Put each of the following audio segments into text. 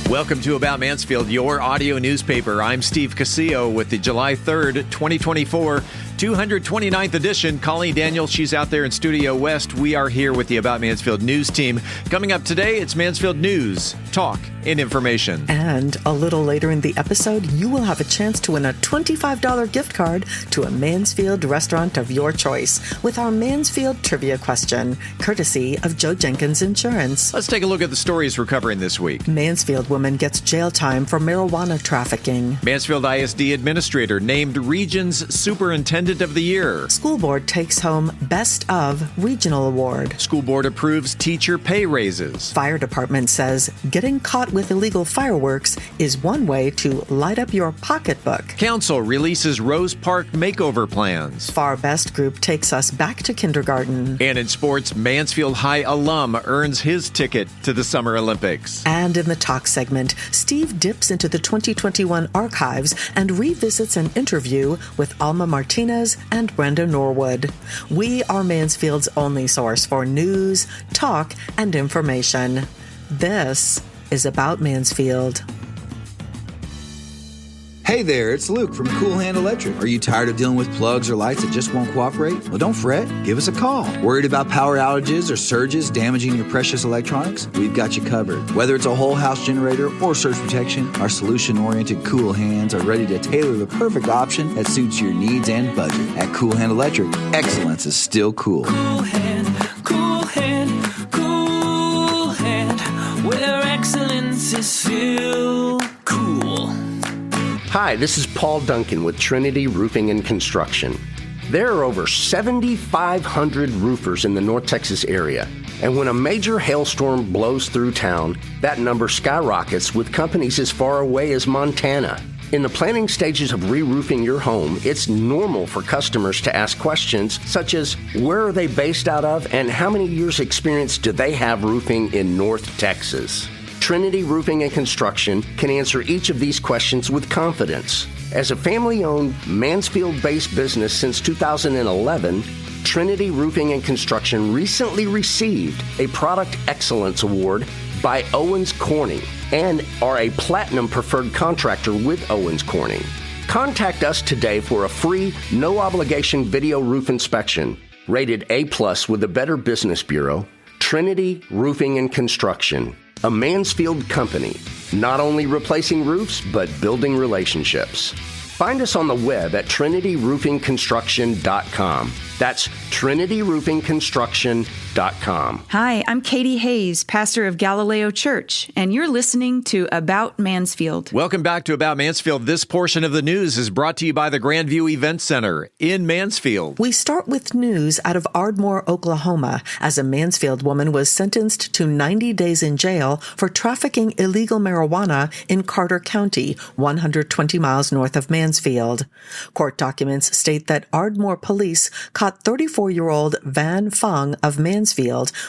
Welcome to About Mansfield, your audio newspaper. I'm Steve Casillo with the July 3rd, 2024, 229th edition. Colleen Daniels, she's out there in Studio West. We are here with the About Mansfield news team. Coming up today, it's Mansfield News, Talk, and Information. And a little later in the episode, you will have a chance to win a $25 gift card to a Mansfield restaurant of your choice with our Mansfield trivia question, courtesy of Joe Jenkins Insurance. Let's take a look at the stories we're covering this week. Mansfield woman gets jail time for marijuana trafficking. Mansfield I-S-D administrator named Region's Superintendent of the Year. School board takes home Best of Regional Award. School board approves teacher pay raises. Fire department says getting caught with illegal fireworks is one way to light up your pocketbook. Council releases Rose Park makeover plans. Farr Best Group takes us back to kindergarten. And in sports, Mansfield High alum earns his ticket to the Summer Olympics. And in the talk segment, Steve dips into the 2021 archives and revisits an interview with Alma Martinez and Brenda Norwood. We are Mansfield's only source for news, talk, and information. This is About Mansfield. Hey there, it's Luke from Cool Hand Electric. Are you tired of dealing with plugs or lights that just won't cooperate? Well, don't fret. Give us a call. Worried about power outages or surges damaging your precious electronics? We've got you covered. Whether it's a whole house generator or surge protection, our solution-oriented Cool Hands are ready to tailor the perfect option that suits your needs and budget. At Cool Hand Electric, excellence is still cool. Cool Hand, Cool Hand, Cool Hand, where excellence is still cool. Hi, this is Paul Duncan with Trinity Roofing and Construction. There are over 7,500 roofers in the North Texas area, and when a major hailstorm blows through town, that number skyrockets with companies as far away as Montana. In the planning stages of re-roofing your home, it's normal for customers to ask questions such as, where are they based out of and how many years experience do they have roofing in North Texas? Trinity Roofing and Construction can answer each of these questions with confidence. As a family-owned, Mansfield-based business since 2011, Trinity Roofing and Construction recently received a Product Excellence Award by Owens Corning and are a Platinum Preferred Contractor with Owens Corning. Contact us today for a free, no-obligation video roof inspection. Rated A+ with the Better Business Bureau, Trinity Roofing and Construction. A Mansfield company, not only replacing roofs, but building relationships. Find us on the web at trinityroofingconstruction.com. That's trinityroofingconstruction.com. Hi, I'm Katie Hayes, pastor of Galileo Church, and you're listening to About Mansfield. Welcome back to About Mansfield. This portion of the news is brought to you by the Grandview Event Center in Mansfield. We start with news out of Ardmore, Oklahoma, as a Mansfield woman was sentenced to 90 days in jail for trafficking illegal marijuana in Carter County, 120 miles north of Mansfield. Court documents state that Ardmore police caught 34-year-old Van Fung of Mansfield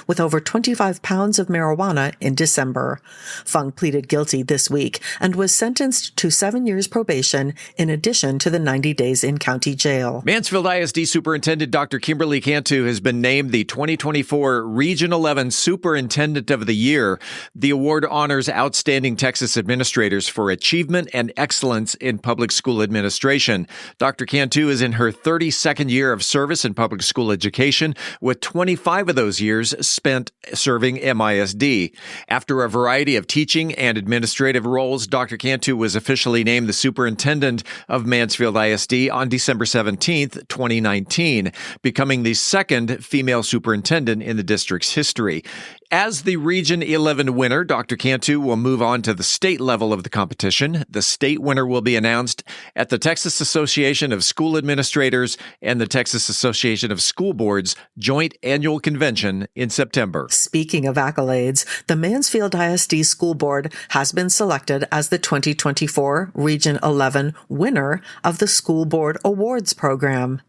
with over 25 pounds of marijuana in December. Fung pleaded guilty this week and was sentenced to 7 years probation in addition to the 90 days in county jail. Mansfield I-S-D Superintendent Dr. Kimberly Cantu has been named the 2024 Region 11 Superintendent of the Year. The award honors outstanding Texas administrators for achievement and excellence in public school administration. Dr. Cantu is in her 32nd year of service in public school education, with 25 of those years spent serving MISD. After a variety of teaching and administrative roles, Dr. Cantu was officially named the superintendent of Mansfield ISD on December 17th, 2019, becoming the second female superintendent in the district's history. As the Region 11 winner, Dr. Cantu will move on to the state level of the competition. The state winner will be announced at the Texas Association of School Administrators and the Texas Association of School Boards joint annual convention in September. Speaking of accolades, the Mansfield ISD School Board has been selected as the 2024 Region 11 winner of the School Board Awards program.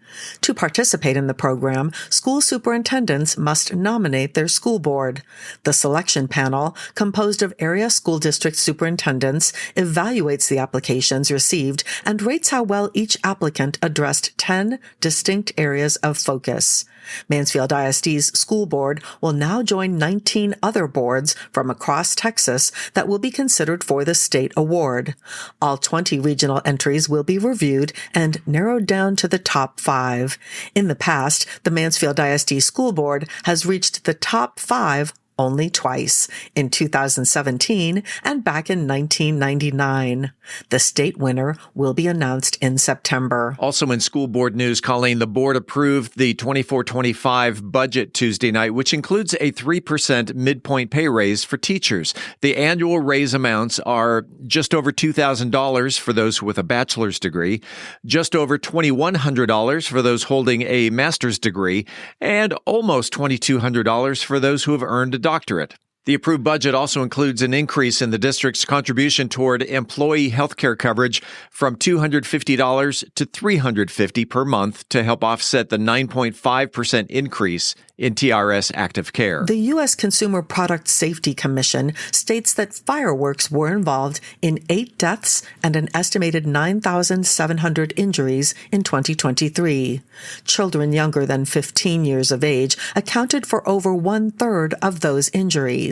To participate in the program, school superintendents must nominate their school board. The selection panel, composed of area school district superintendents, evaluates the applications received and rates how well each applicant addressed 10 distinct areas of focus. Mansfield I-S-D's school board will now join 19 other boards from across Texas that will be considered for the state award. All 20 regional entries will be reviewed and narrowed down to the top 5. In the past, the Mansfield I-S-D school board has reached the top 5 only twice, in 2017 and back in 1999. The state winner will be announced in September. Also in school board news, Colleen, the board approved the 24-25 budget Tuesday night, which includes a 3% midpoint pay raise for teachers. The annual raise amounts are just over $2,000 for those with a bachelor's degree, just over $2,100 for those holding a master's degree, and almost $2,200 for those who have earned a doctorate. The approved budget also includes an increase in the district's contribution toward employee health care coverage from $250 to $350 per month to help offset the 9.5% increase in TRS active care. The U.S. Consumer Product Safety Commission states that fireworks were involved in 8 deaths and an estimated 9,700 injuries in 2023. Children younger than 15 years of age accounted for over 1/3 of those injuries.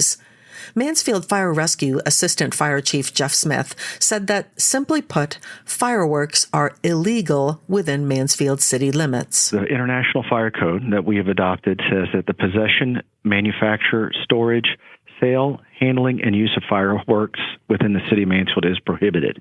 Mansfield Fire Rescue Assistant Fire Chief Jeff Smith said that, simply put, fireworks are illegal within Mansfield city limits. The International Fire Code that we have adopted says that the possession, manufacture, storage, sale, handling, and use of fireworks within the city of Mansfield is prohibited.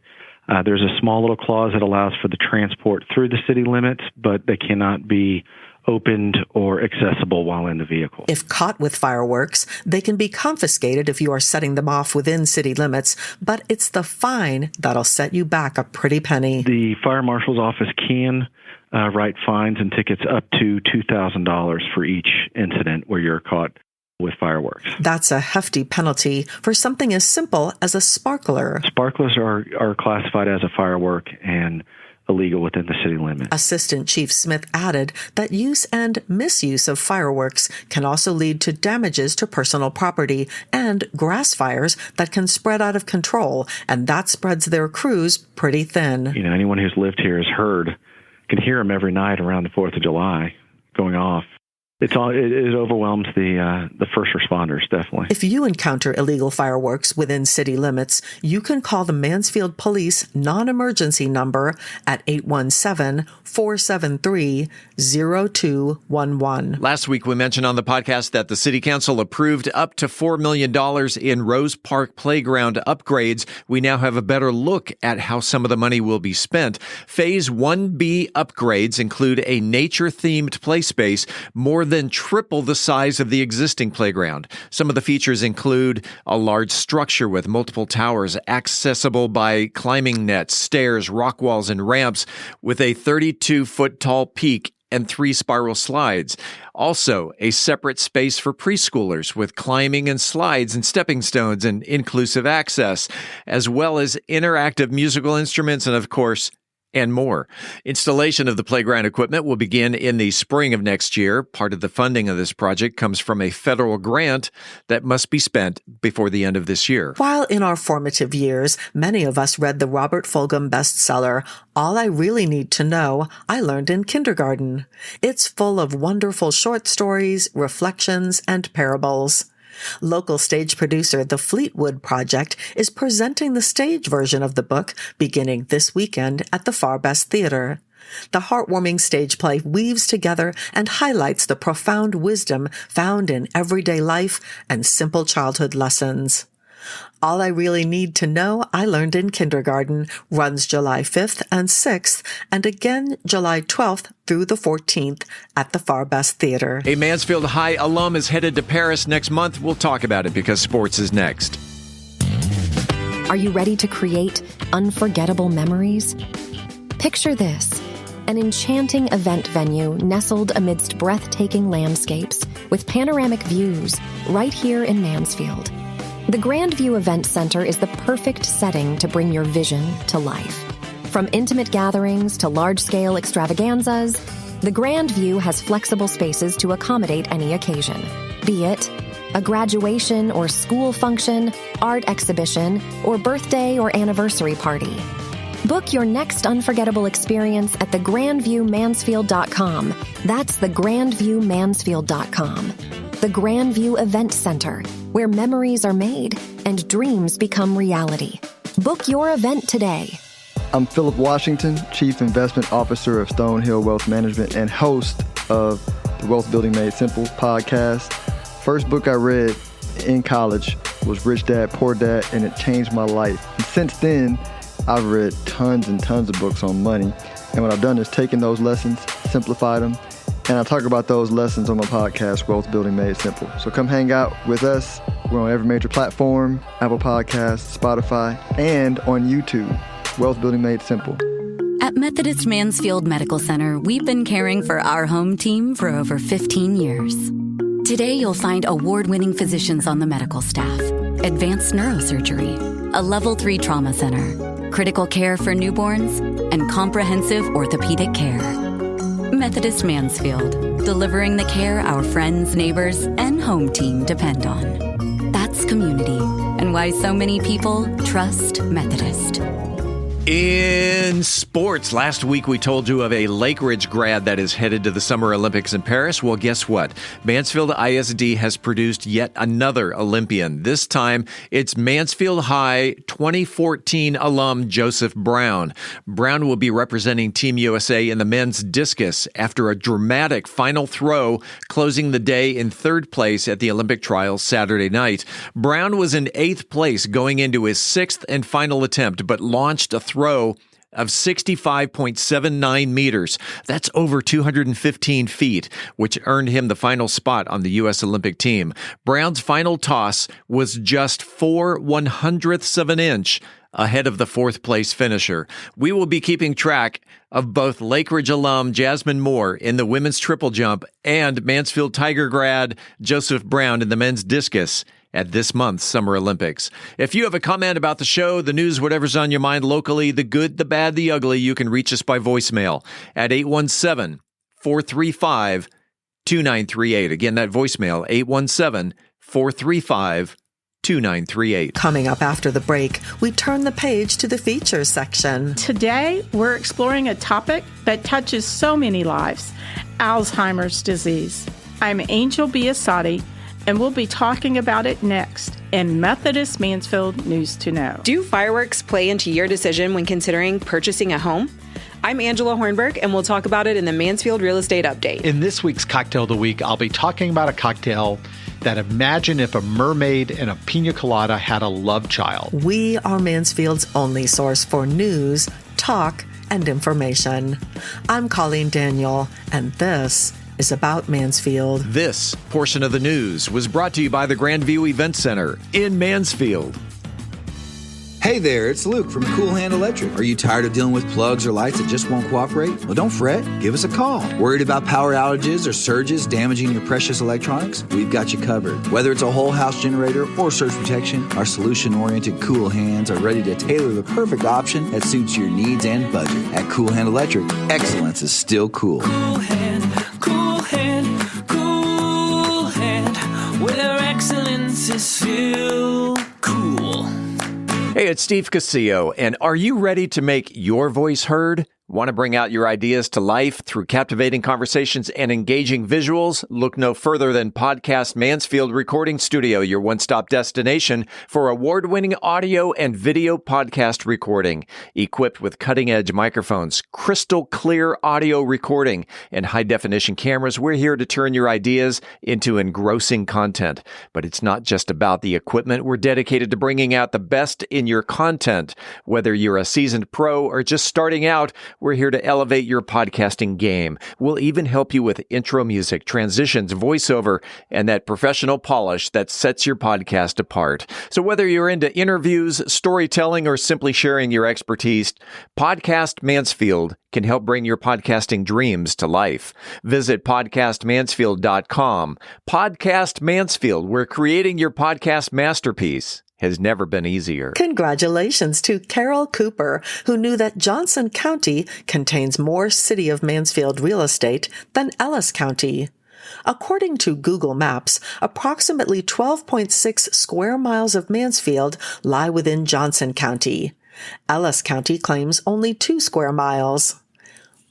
There's a small little clause that allows for the transport through the city limits, but they cannot be opened or accessible while in the vehicle. If caught with fireworks, they can be confiscated if you are setting them off within city limits, but it's the fine that'll set you back a pretty penny. The fire marshal's office can write fines and tickets up to $2,000 for each incident where you're caught with fireworks. That's a hefty penalty for something as simple as a sparkler. Sparklers are classified as a firework and illegal within the city limits. Assistant Chief Smith added that use and misuse of fireworks can also lead to damages to personal property and grass fires that can spread out of control, and that spreads their crews pretty thin. You know, anyone who's lived here can hear them every night around the 4th of July going off. It overwhelms the first responders, definitely. If you encounter illegal fireworks within city limits, you can call the Mansfield Police non-emergency number at 817-473-0211. Last week, we mentioned on the podcast that the City Council approved up to $4 million in Rose Park Playground upgrades. We now have a better look at how some of the money will be spent. Phase 1B upgrades include a nature-themed play space, more than triple the size of the existing playground. Some of the features include a large structure with multiple towers accessible by climbing nets, stairs, rock walls, and ramps with a 32-foot tall peak and 3 spiral slides. Also, a separate space for preschoolers with climbing and slides and stepping stones and inclusive access, as well as interactive musical instruments and, of course, and more. Installation of the playground equipment will begin in the spring of next year. Part of the funding of this project comes from a federal grant that must be spent before the end of this year. While in our formative years, many of us read the Robert Fulghum bestseller, All I Really Need to Know, I Learned in Kindergarten. It's full of wonderful short stories, reflections, and parables. Local stage producer The Fleetwood Project is presenting the stage version of the book beginning this weekend at the Farr Theater. The heartwarming stage play weaves together and highlights the profound wisdom found in everyday life and simple childhood lessons. All I Really Need to Know, I Learned in Kindergarten runs July 5th and 6th, and again July 12th through the 14th at the Farr Theater. A Mansfield High alum is headed to Paris next month. We'll talk about it because sports is next. Are you ready to create unforgettable memories? Picture this: an enchanting event venue nestled amidst breathtaking landscapes with panoramic views right here in Mansfield. The Grandview Event Center is the perfect setting to bring your vision to life. From intimate gatherings to large-scale extravaganzas, the Grandview has flexible spaces to accommodate any occasion, be it a graduation or school function, art exhibition, or birthday or anniversary party. Book your next unforgettable experience at thegrandviewmansfield.com. That's thegrandviewmansfield.com. The Grandview Event Center, where memories are made and dreams become reality. Book your event today. I'm Philip Washington, Chief Investment Officer of Stonehill Wealth Management and host of the Wealth Building Made Simple podcast. First book I read in college was Rich Dad, Poor Dad, and it changed my life. And since then, I've read tons and tons of books on money. And what I've done is taken those lessons, simplified them, and I talk about those lessons on my podcast, Wealth Building Made Simple. So come hang out with us. We're on every major platform, Apple Podcasts, Spotify, and on YouTube, Wealth Building Made Simple. At Methodist Mansfield Medical Center, we've been caring for our home team for over 15 years. Today, you'll find award-winning physicians on the medical staff, advanced neurosurgery, a level 3 trauma center, critical care for newborns, and comprehensive orthopedic care. Methodist Mansfield, delivering the care our friends, neighbors, and home team depend on. That's community, and why so many people trust Methodist. In sports, last week we told you of a Lake Ridge grad that is headed to the Summer Olympics in Paris. Well, guess what? Mansfield I-S-D has produced yet another Olympian. This time, it's Mansfield High 2014 alum Joseph Brown. Brown will be representing Team USA in the men's discus after a dramatic final throw, closing the day in third place at the Olympic trials Saturday night. Brown was in 8th place going into his 6th and final attempt, but launched a throw of 65.79 meters. That's over 215 feet, which earned him the final spot on the U.S. Olympic team. Brown's final toss was just 4/100ths of an inch ahead of the 4th place finisher. We will be keeping track of both Lake Ridge alum Jasmine Moore in the women's triple jump and Mansfield Tiger grad Joseph Brown in the men's discus at this month's Summer Olympics. If you have a comment about the show, the news, whatever's on your mind locally, the good, the bad, the ugly, you can reach us by voicemail at 817-435-2938. Again, that voicemail, 817-435-2938. Coming up after the break, we turn the page to the features section. Today, we're exploring a topic that touches so many lives, Alzheimer's disease. I'm Angel Biasatti, and we'll be talking about it next in Methodist Mansfield News to Know. Do fireworks play into your decision when considering purchasing a home? I'm Angela Hornburg, and we'll talk about it in the Mansfield Real Estate Update. In this week's Cocktail of the Week, I'll be talking about a cocktail that imagine if a mermaid and a pina colada had a love child. We are Mansfield's only source for news, talk, and information. I'm Colleen Daniel, and this is About Mansfield. This portion of the news was brought to you by the Grandview Event Center in Mansfield. Hey there, it's Luke from Cool Hand Electric. Are you tired of dealing with plugs or lights that just won't cooperate? Well, don't fret. Give us a call. Worried about power outages or surges damaging your precious electronics? We've got you covered. Whether it's a whole house generator or surge protection, our solution-oriented Cool Hands are ready to tailor the perfect option that suits your needs and budget. At Cool Hand Electric, excellence is still cool. Cool hand, cool hand, cool hand, where excellence is still cool. Hey, it's Steve Casillo, and are you ready to make your voice heard? Want to bring out your ideas to life through captivating conversations and engaging visuals? Look no further than Podcast Mansfield Recording Studio, your one-stop destination for award-winning audio and video podcast recording. Equipped with cutting-edge microphones, crystal clear audio recording, and high-definition cameras, we're here to turn your ideas into engrossing content. But it's not just about the equipment. We're dedicated to bringing out the best in your content. Whether you're a seasoned pro or just starting out, we're here to elevate your podcasting game. We'll even help you with intro music, transitions, voiceover, and that professional polish that sets your podcast apart. So whether you're into interviews, storytelling, or simply sharing your expertise, Podcast Mansfield can help bring your podcasting dreams to life. Visit podcastmansfield.com. Podcast Mansfield, where creating your podcast masterpiece has never been easier. Congratulations to Carol Cooper, who knew that Johnson County contains more City of Mansfield real estate than Ellis County. According to Google Maps, approximately 12.6 square miles of Mansfield lie within Johnson County. Ellis County claims only 2 square miles.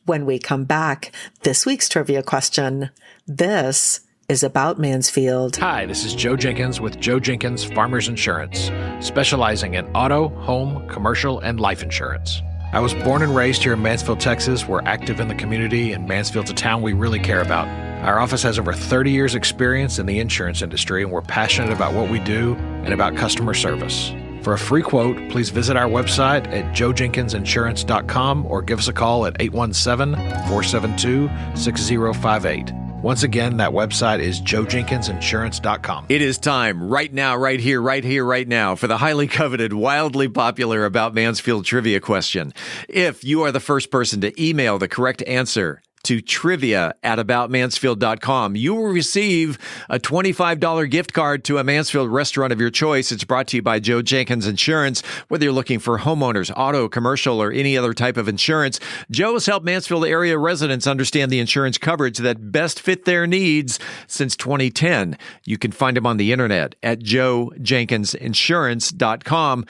When we come back, this week's trivia question. This is about Mansfield. Hi, this is Joe Jenkins with Joe Jenkins Farmers Insurance, specializing in auto, home, commercial, and life insurance. I was born and raised here in Mansfield, Texas. We're active in the community, and Mansfield's a town we really care about. Our office has over 30 years' experience in the insurance industry, and we're passionate about what we do and about customer service. For a free quote, please visit our website at joejenkinsinsurance.com or give us a call at 817-472-6058. Once again, that website is joejenkinsinsurance.com. It is time right now, right here, right now for the highly coveted, wildly popular About Mansfield trivia question. If you are the first person to email the correct answer to trivia@aboutmansfield.com, you will receive a $25 gift card to a Mansfield restaurant of your choice. It's brought to you by Joe Jenkins Insurance. Whether you're looking for homeowners, auto, commercial, or any other type of insurance, Joe has helped Mansfield area residents understand the insurance coverage that best fit their needs since 2010. You can find him on the internet at joejenkinsinsurance.com.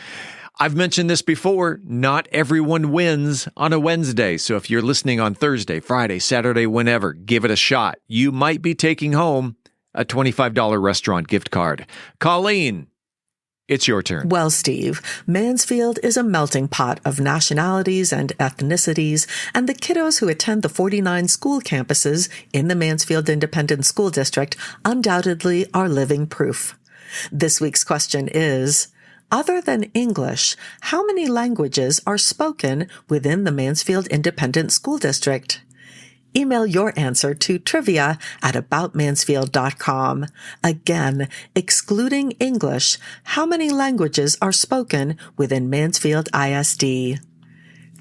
I've mentioned this before, not everyone wins on a Wednesday. So if you're listening on Thursday, Friday, Saturday, whenever, give it a shot. You might be taking home a $25 restaurant gift card. Colleen, it's your turn. Well, Steve, Mansfield is a melting pot of nationalities and ethnicities, and the kiddos who attend the 49 school campuses in the Mansfield Independent School District undoubtedly are living proof. This week's question is, other than English, how many languages are spoken within the Mansfield Independent School District? Email your answer to trivia@aboutmansfield.com. Again, excluding English, how many languages are spoken within Mansfield I-S-D?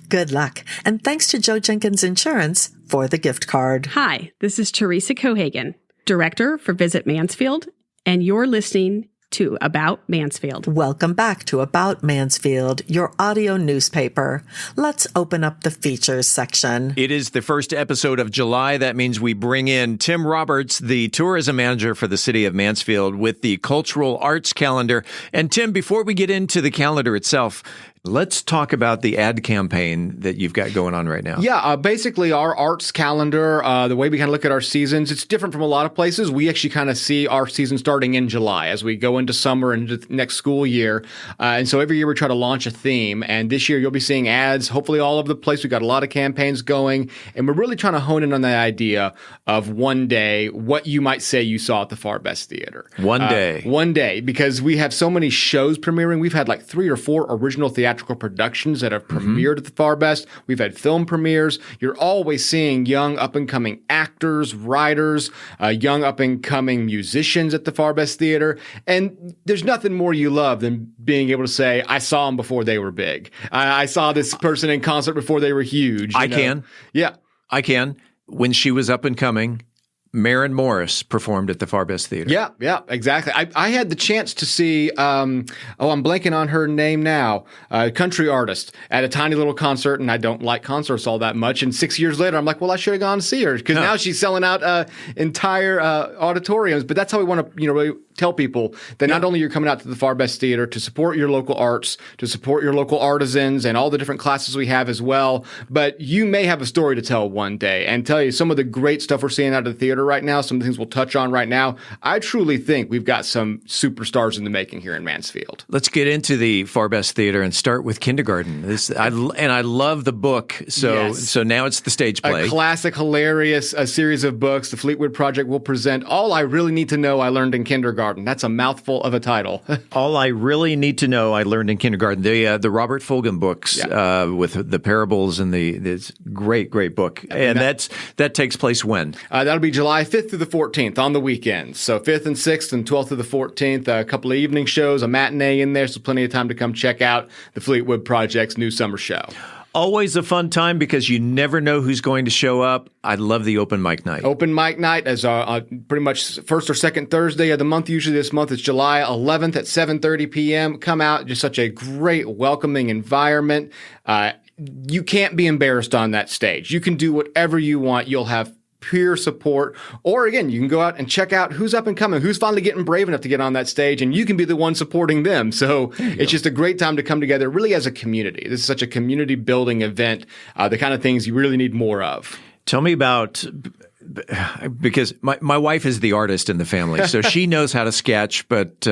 Good luck, and thanks to Joe Jenkins Insurance for the gift card. Hi, this is Teresa Cohagen, Director for Visit Mansfield, and you're listening to About Mansfield. Welcome back to About Mansfield, your audio newspaper. Let's open up the features section. It is the first episode of July. That means we bring in Tim Roberts, the tourism manager for the city of Mansfield, with the cultural arts calendar. And Tim, before we get into the calendar itself, let's talk about the ad campaign that you've got going on right now. Yeah, basically our arts calendar, the way we kind of look at our seasons, it's different from a lot of places. We actually kind of see our season starting in July as we go into summer and into the next school year. And so every year we try to launch a theme. And this year you'll be seeing ads, hopefully all over the place. We've got a lot of campaigns going. And we're really trying to hone in on the idea of one day what you might say you saw at the Farr Theater. One day. One day, because we have so many shows premiering. We've had like 3 or 4 original theatrical productions that have premiered at the Farr Best. We've had film premieres. You're always seeing young up-and-coming actors, writers, young up-and-coming musicians at the Farr Best Theater. And there's nothing more you love than being able to say, I saw them before they were big. I saw this person in concert before they were huge. I can. Yeah. I can. When she was up and coming, Maren Morris performed at the Farr Best Theater. Yeah, exactly. I had the chance to see, I'm blanking on her name now, country artist at a tiny little concert, and I don't like concerts all that much. And 6 years later, I'm like, well, I should have gone to see her because now she's selling out entire auditoriums. But that's how we want to, really tell people that not only you're coming out to the Farr Best Theater to support your local arts, to support your local artisans and all the different classes we have as well, but you may have a story to tell one day. And tell you some of the great stuff we're seeing out of the theater right now, some of the things we'll touch on right now. I truly think we've got some superstars in the making here in Mansfield. Let's get into the Farr Best Theater and start with kindergarten. I love the book. So now it's the stage play. A classic, hilarious series of books. The Fleetwood Project will present All I Really Need to Know I Learned in Kindergarten. That's a mouthful of a title. All I Really Need to Know I Learned in Kindergarten. The Robert Fulghum books with the parables and this great book. And that takes place when? That'll be July 5th through the 14th on the weekends. So 5th and 6th and 12th through the 14th. A couple of evening shows, a matinee in there, so plenty of time to come check out the Fleetwood Project's new summer show. Always a fun time because you never know who's going to show up. I love the open mic night. Open mic night is pretty much first or second Thursday of the month. Usually this month it's July 11th at 7:30 p.m. Come out. Just such a great, welcoming environment. You can't be embarrassed on that stage. You can do whatever you want. You'll have peer support. Or again, you can go out and check out who's up and coming, who's finally getting brave enough to get on that stage, and you can be the one supporting them. So it's just a great time to come together really as a community. This is such a community building event, the kind of things you really need more of. Tell me about, because my wife is the artist in the family, so she knows how to sketch, but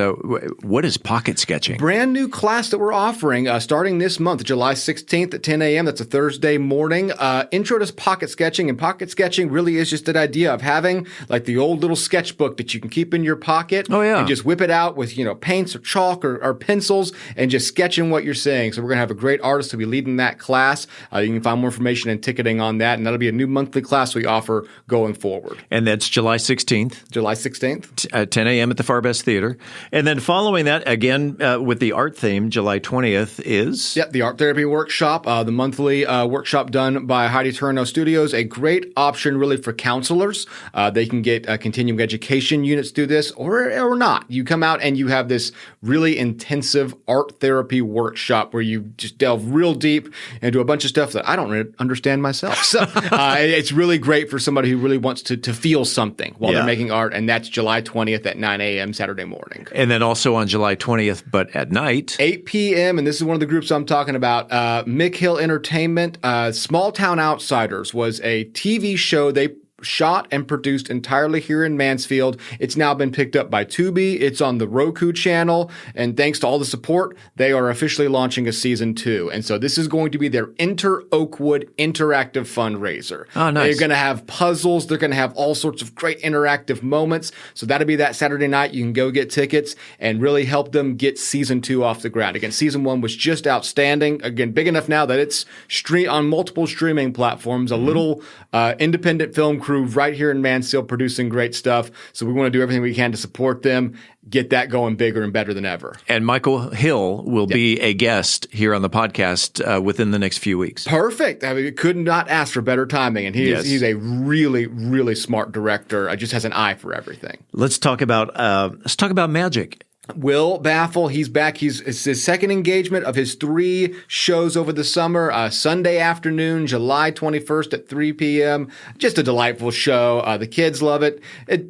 what is pocket sketching? Brand new class that we're offering starting this month, July 16th at 10 a.m. That's a Thursday morning. Intro to pocket sketching. And pocket sketching really is just that idea of having like the old little sketchbook that you can keep in your pocket. Oh, yeah. And just whip it out with, paints or chalk or pencils and just sketching what you're saying. So we're going to have a great artist to be leading that class. You can find more information and ticketing on that. And that'll be a new monthly class we offer going forward. And that's July 16th. July 16th. At 10 a.m. at the Farr Theater. And then following that, again, with the art theme, July 20th is? Yeah, the Art Therapy Workshop, the monthly workshop done by Heidi Turno Studios. A great option really for counselors. They can get continuing education units through this or not. You come out and you have this really intensive art therapy workshop where you just delve real deep into a bunch of stuff that I don't really understand myself. So it's really great for somebody who really wants to feel something while they're making art. And that's July 20th at 9 a.m. Saturday morning. And then also on July 20th, but at night. 8 p.m. And this is one of the groups I'm talking about. Mick Hill Entertainment. Small Town Outsiders was a TV show they shot and produced entirely here in Mansfield. It's now been picked up by Tubi. It's on the Roku channel. And thanks to all the support, they are officially launching a season 2. And so this is going to be their Enter Oakwood interactive fundraiser. Oh, nice. They're going to have puzzles. They're going to have all sorts of great interactive moments. So that'll be that Saturday night. You can go get tickets and really help them get season 2 off the ground. Again, season 1 was just outstanding. Again, big enough now that it's on multiple streaming platforms. A little independent film crew right here in Mansfield producing great stuff. So we want to do everything we can to support them, get that going bigger and better than ever. And Michael Hill will be a guest here on the podcast within the next few weeks. Perfect. I mean, could not ask for better timing. And he's a really, really smart director. Just has an eye for everything. Let's talk about magic. Will Baffle, he's back. It's his second engagement of his 3 shows over the summer. Sunday afternoon, July 21st at 3 p.m. Just a delightful show. The kids love it.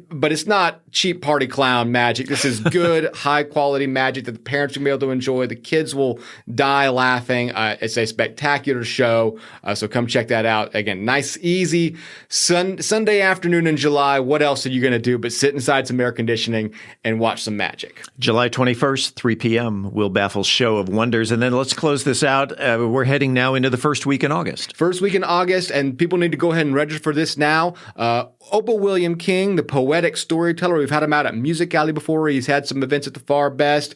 But it's not cheap party clown magic. This is good, high-quality magic that the parents will be able to enjoy. The kids will die laughing. It's a spectacular show, so come check that out. Again, nice, easy Sunday afternoon in July. What else are you going to do but sit inside some air conditioning and watch some magic? July 21st, 3 p.m., Will Baffle's Show of Wonders. And then let's close this out. We're heading now into the first week in August. First week in August, and people need to go ahead and register for this now. Opal William King, the poetic storyteller. We've had him out at Music Alley before. He's had some events at the Farr Best.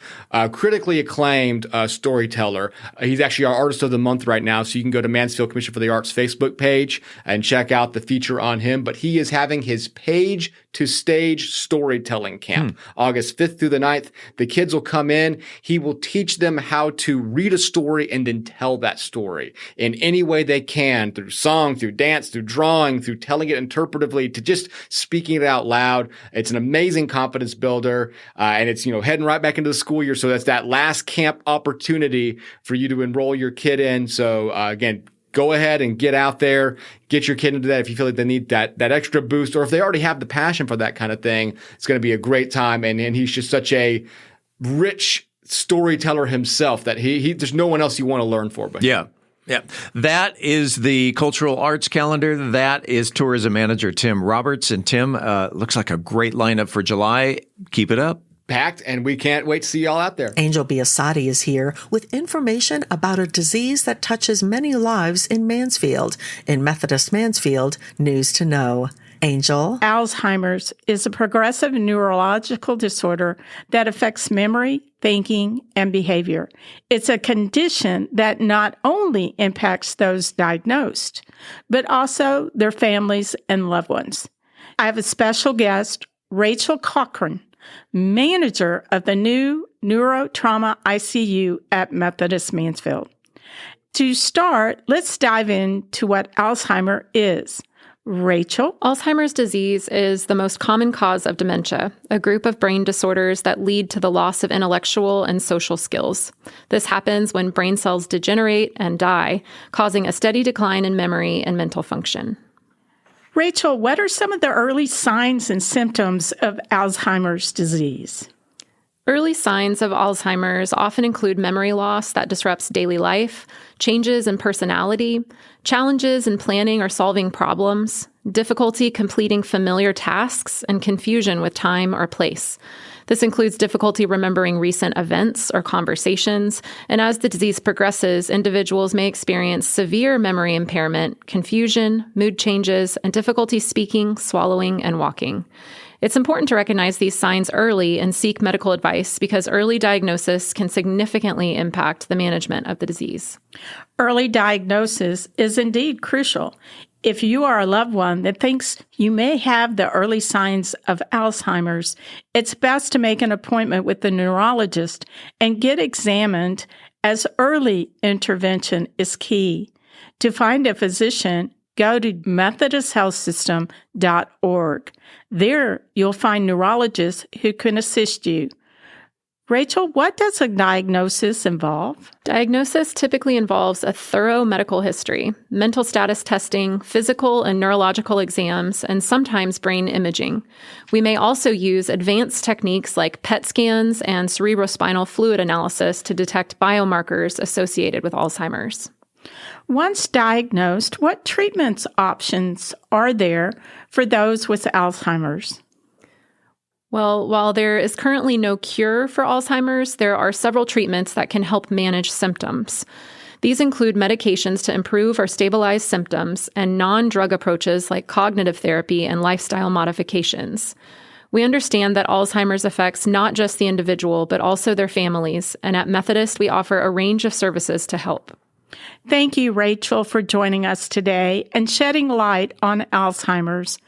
Critically acclaimed storyteller. He's actually our Artist of the Month right now, so you can go to Mansfield Commission for the Arts Facebook page and check out the feature on him. But he is having his Page to Stage storytelling camp, August 5th through the 9th. The kids will come in. He will teach them how to read a story and then tell that story in any way they can, through song, through dance, through drawing, through telling it interpretively, to just speaking it out loud. It's an amazing confidence builder, and it's heading right back into the school year. So that's that last camp opportunity for you to enroll your kid in. So again, go ahead and get out there, get your kid into that if you feel like they need that extra boost, or if they already have the passion for that kind of thing. It's going to be a great time, and he's just such a rich storyteller himself that he there's no one else you want to learn for. But yeah. That is the cultural arts calendar. That is tourism manager Tim Roberts. And Tim, looks like a great lineup for July. Keep it up. Packed, and we can't wait to see y'all out there. Angel Biasatti is here with information about a disease that touches many lives in Mansfield. In Methodist Mansfield, News to Know. Angel? Alzheimer's is a progressive neurological disorder that affects memory, thinking, and behavior. It's a condition that not only impacts those diagnosed, but also their families and loved ones. I have a special guest, Rachel Cochran, manager of the new Neurotrauma ICU at Methodist Mansfield. To start, let's dive into what Alzheimer is. Rachel? Alzheimer's disease is the most common cause of dementia, a group of brain disorders that lead to the loss of intellectual and social skills. This happens when brain cells degenerate and die, causing a steady decline in memory and mental function. Rachel, what are some of the early signs and symptoms of Alzheimer's disease? Early signs of Alzheimer's often include memory loss that disrupts daily life, changes in personality, challenges in planning or solving problems, difficulty completing familiar tasks, and confusion with time or place. This includes difficulty remembering recent events or conversations, and as the disease progresses, individuals may experience severe memory impairment, confusion, mood changes, and difficulty speaking, swallowing, and walking. It's important to recognize these signs early and seek medical advice because early diagnosis can significantly impact the management of the disease. Early diagnosis is indeed crucial. If you are a loved one that thinks you may have the early signs of Alzheimer's, it's best to make an appointment with the neurologist and get examined, as early intervention is key. To find a physician, go to methodisthealthsystem.org. There, you'll find neurologists who can assist you. Rachel, what does a diagnosis involve? Diagnosis typically involves a thorough medical history, mental status testing, physical and neurological exams, and sometimes brain imaging. We may also use advanced techniques like PET scans and cerebrospinal fluid analysis to detect biomarkers associated with Alzheimer's. Once diagnosed, what treatment options are there for those with Alzheimer's? Well, while there is currently no cure for Alzheimer's, there are several treatments that can help manage symptoms. These include medications to improve or stabilize symptoms and non-drug approaches like cognitive therapy and lifestyle modifications. We understand that Alzheimer's affects not just the individual, but also their families, and at Methodist, we offer a range of services to help. Thank you, Rachel, for joining us today and shedding light on Alzheimer's.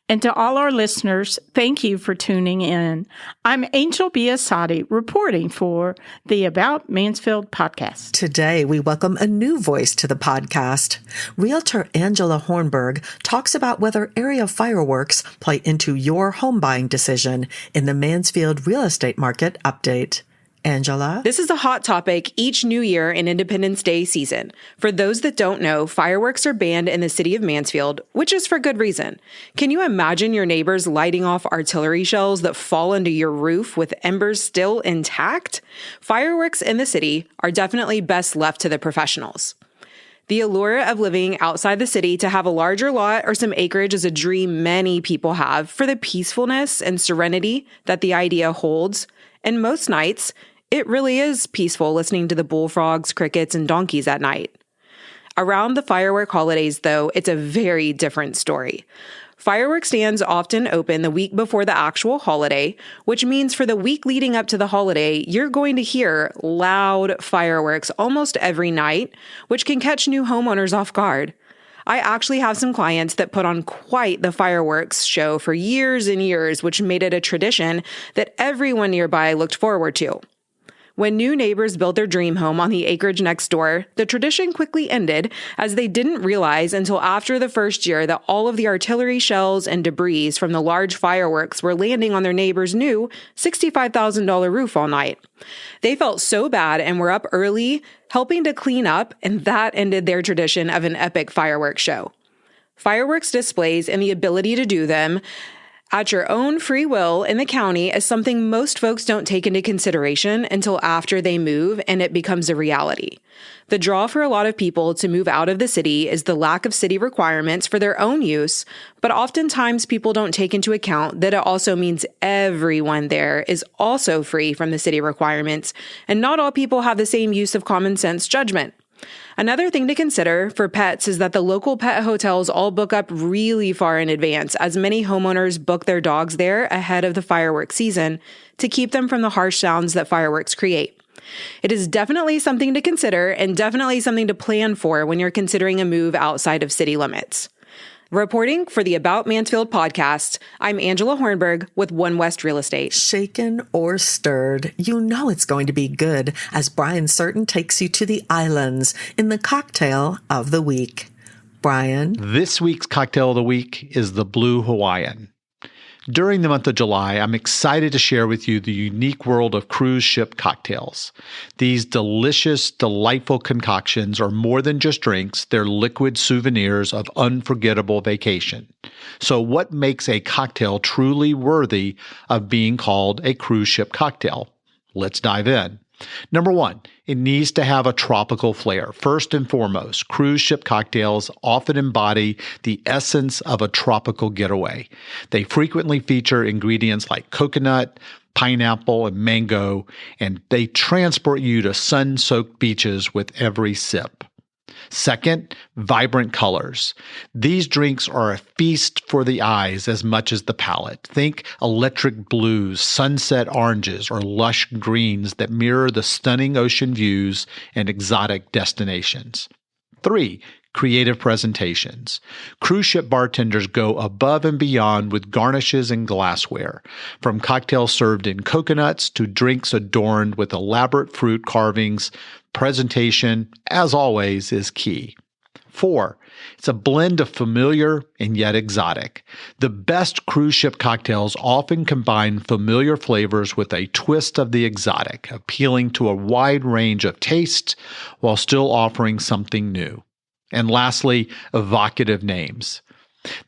And to all our listeners, thank you for tuning in. I'm Angel Biasatti, reporting for the About Mansfield podcast. Today, we welcome a new voice to the podcast. Realtor Angela Hornburg talks about whether area fireworks play into your home buying decision in the Mansfield Real Estate Market Update. Angela? This is a hot topic each New Year and Independence Day season. For those that don't know, fireworks are banned in the city of Mansfield, which is for good reason. Can you imagine your neighbors lighting off artillery shells that fall into your roof with embers still intact? Fireworks in the city are definitely best left to the professionals. The allure of living outside the city to have a larger lot or some acreage is a dream many people have for the peacefulness and serenity that the idea holds. And most nights, it really is peaceful listening to the bullfrogs, crickets, and donkeys at night. Around the firework holidays, though, it's a very different story. Firework stands often open the week before the actual holiday, which means for the week leading up to the holiday, you're going to hear loud fireworks almost every night, which can catch new homeowners off guard. I actually have some clients that put on quite the fireworks show for years and years, which made it a tradition that everyone nearby looked forward to. When new neighbors built their dream home on the acreage next door, the tradition quickly ended as they didn't realize until after the first year that all of the artillery shells and debris from the large fireworks were landing on their neighbor's new $65,000 roof all night. They felt so bad and were up early helping to clean up, and that ended their tradition of an epic fireworks show. Fireworks displays and the ability to do them at your own free will in the county is something most folks don't take into consideration until after they move and it becomes a reality. The draw for a lot of people to move out of the city is the lack of city requirements for their own use, but oftentimes people don't take into account that it also means everyone there is also free from the city requirements, and not all people have the same use of common sense judgment. Another thing to consider for pets is that the local pet hotels all book up really far in advance, as many homeowners book their dogs there ahead of the fireworks season to keep them from the harsh sounds that fireworks create. It is definitely something to consider and definitely something to plan for when you're considering a move outside of city limits. Reporting for the About Mansfield podcast, I'm Angela Hornburg with One West Real Estate. Shaken or stirred, you know it's going to be good as Brian Certain takes you to the islands in the cocktail of the week. Brian? This week's cocktail of the week is the Blue Hawaiian. During the month of July, I'm excited to share with you the unique world of cruise ship cocktails. These delicious, delightful concoctions are more than just drinks. They're liquid souvenirs of unforgettable vacation. So what makes a cocktail truly worthy of being called a cruise ship cocktail? Let's dive in. Number one, it needs to have a tropical flair. First and foremost, cruise ship cocktails often embody the essence of a tropical getaway. They frequently feature ingredients like coconut, pineapple, and mango, and they transport you to sun-soaked beaches with every sip. Second, vibrant colors. These drinks are a feast for the eyes as much as the palate. Think electric blues, sunset oranges, or lush greens that mirror the stunning ocean views and exotic destinations. 3, creative presentations. Cruise ship bartenders go above and beyond with garnishes and glassware, from cocktails served in coconuts to drinks adorned with elaborate fruit carvings. Presentation, as always, is key. 4, it's a blend of familiar and yet exotic. The best cruise ship cocktails often combine familiar flavors with a twist of the exotic, appealing to a wide range of tastes while still offering something new. And lastly, evocative names.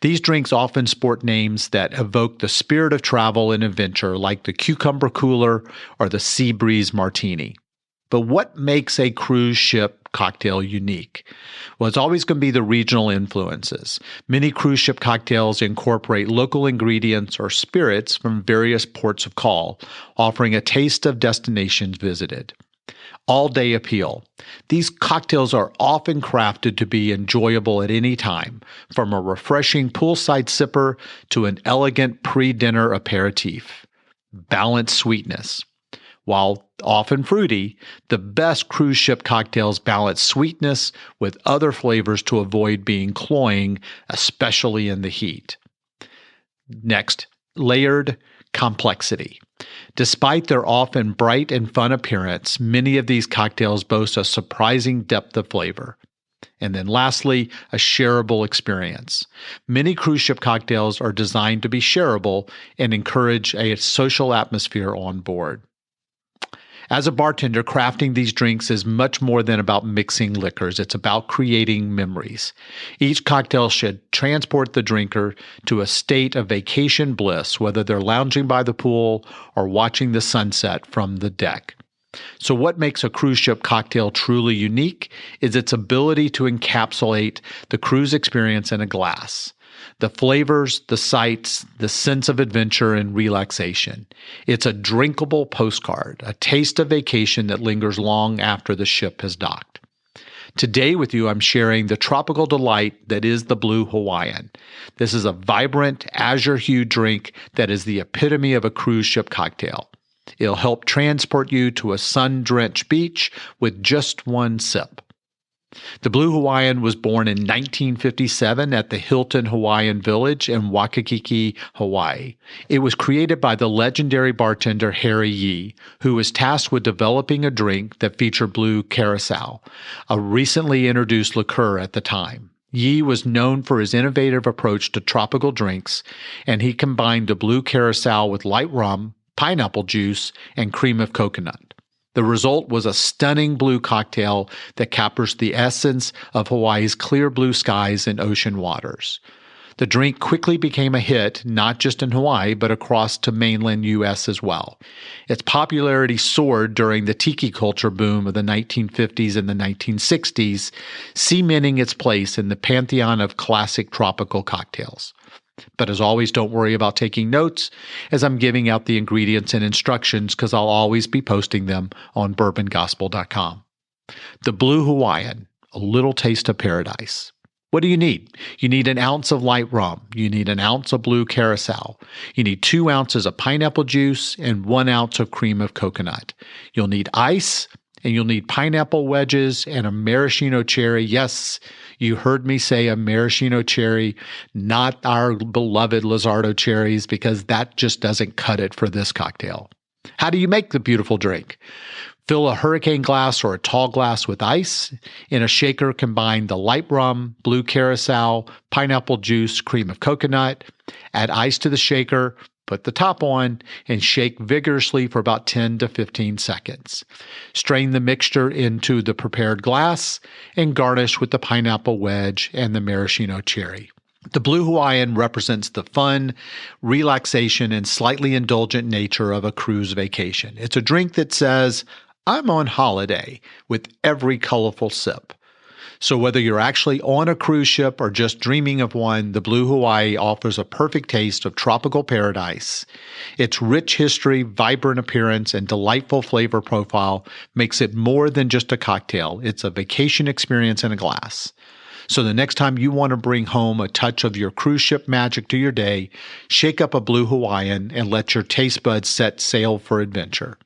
These drinks often sport names that evoke the spirit of travel and adventure, like the Cucumber Cooler or the Sea Breeze Martini. But what makes a cruise ship cocktail unique? Well, it's always going to be the regional influences. Many cruise ship cocktails incorporate local ingredients or spirits from various ports of call, offering a taste of destinations visited. All-day appeal. These cocktails are often crafted to be enjoyable at any time, from a refreshing poolside sipper to an elegant pre-dinner aperitif. Balanced sweetness. While often fruity, the best cruise ship cocktails balance sweetness with other flavors to avoid being cloying, especially in the heat. Next, layered complexity. Despite their often bright and fun appearance, many of these cocktails boast a surprising depth of flavor. And then lastly, a shareable experience. Many cruise ship cocktails are designed to be shareable and encourage a social atmosphere on board. As a bartender, crafting these drinks is much more than about mixing liquors. It's about creating memories. Each cocktail should transport the drinker to a state of vacation bliss, whether they're lounging by the pool or watching the sunset from the deck. So what makes a cruise ship cocktail truly unique is its ability to encapsulate the cruise experience in a glass. The flavors, the sights, the sense of adventure and relaxation. It's a drinkable postcard, a taste of vacation that lingers long after the ship has docked. Today with you, I'm sharing the tropical delight that is the Blue Hawaiian. This is a vibrant, azure-hued drink that is the epitome of a cruise ship cocktail. It'll help transport you to a sun-drenched beach with just one sip. The Blue Hawaiian was born in 1957 at the Hilton Hawaiian Village in Waikiki, Hawaii. It was created by the legendary bartender Harry Yee, who was tasked with developing a drink that featured blue curacao, a recently introduced liqueur at the time. Yee was known for his innovative approach to tropical drinks, and he combined the blue curacao with light rum, pineapple juice, and cream of coconut. The result was a stunning blue cocktail that captures the essence of Hawaii's clear blue skies and ocean waters. The drink quickly became a hit, not just in Hawaii, but across to mainland U.S. as well. Its popularity soared during the tiki culture boom of the 1950s and the 1960s, cementing its place in the pantheon of classic tropical cocktails. But as always, don't worry about taking notes as I'm giving out the ingredients and instructions because I'll always be posting them on bourbongospel.com. The Blue Hawaiian, a little taste of paradise. What do you need? You need an ounce of light rum. You need an ounce of blue curacao. You need 2 ounces of pineapple juice and 1 ounce of cream of coconut. You'll need ice, and you'll need pineapple wedges and a maraschino cherry. Yes, you heard me say a maraschino cherry, not our beloved Lizardo cherries, because that just doesn't cut it for this cocktail. How do you make the beautiful drink? Fill a hurricane glass or a tall glass with ice. In a shaker, combine the light rum, blue curacao, pineapple juice, cream of coconut. Add ice to the shaker, put the top on, and shake vigorously for about 10 to 15 seconds. Strain the mixture into the prepared glass and garnish with the pineapple wedge and the maraschino cherry. The Blue Hawaiian represents the fun, relaxation, and slightly indulgent nature of a cruise vacation. It's a drink that says, I'm on holiday, with every colorful sip. So whether you're actually on a cruise ship or just dreaming of one, the Blue Hawaii offers a perfect taste of tropical paradise. Its rich history, vibrant appearance, and delightful flavor profile makes it more than just a cocktail. It's a vacation experience in a glass. So the next time you want to bring home a touch of your cruise ship magic to your day, shake up a Blue Hawaiian and let your taste buds set sail for adventure.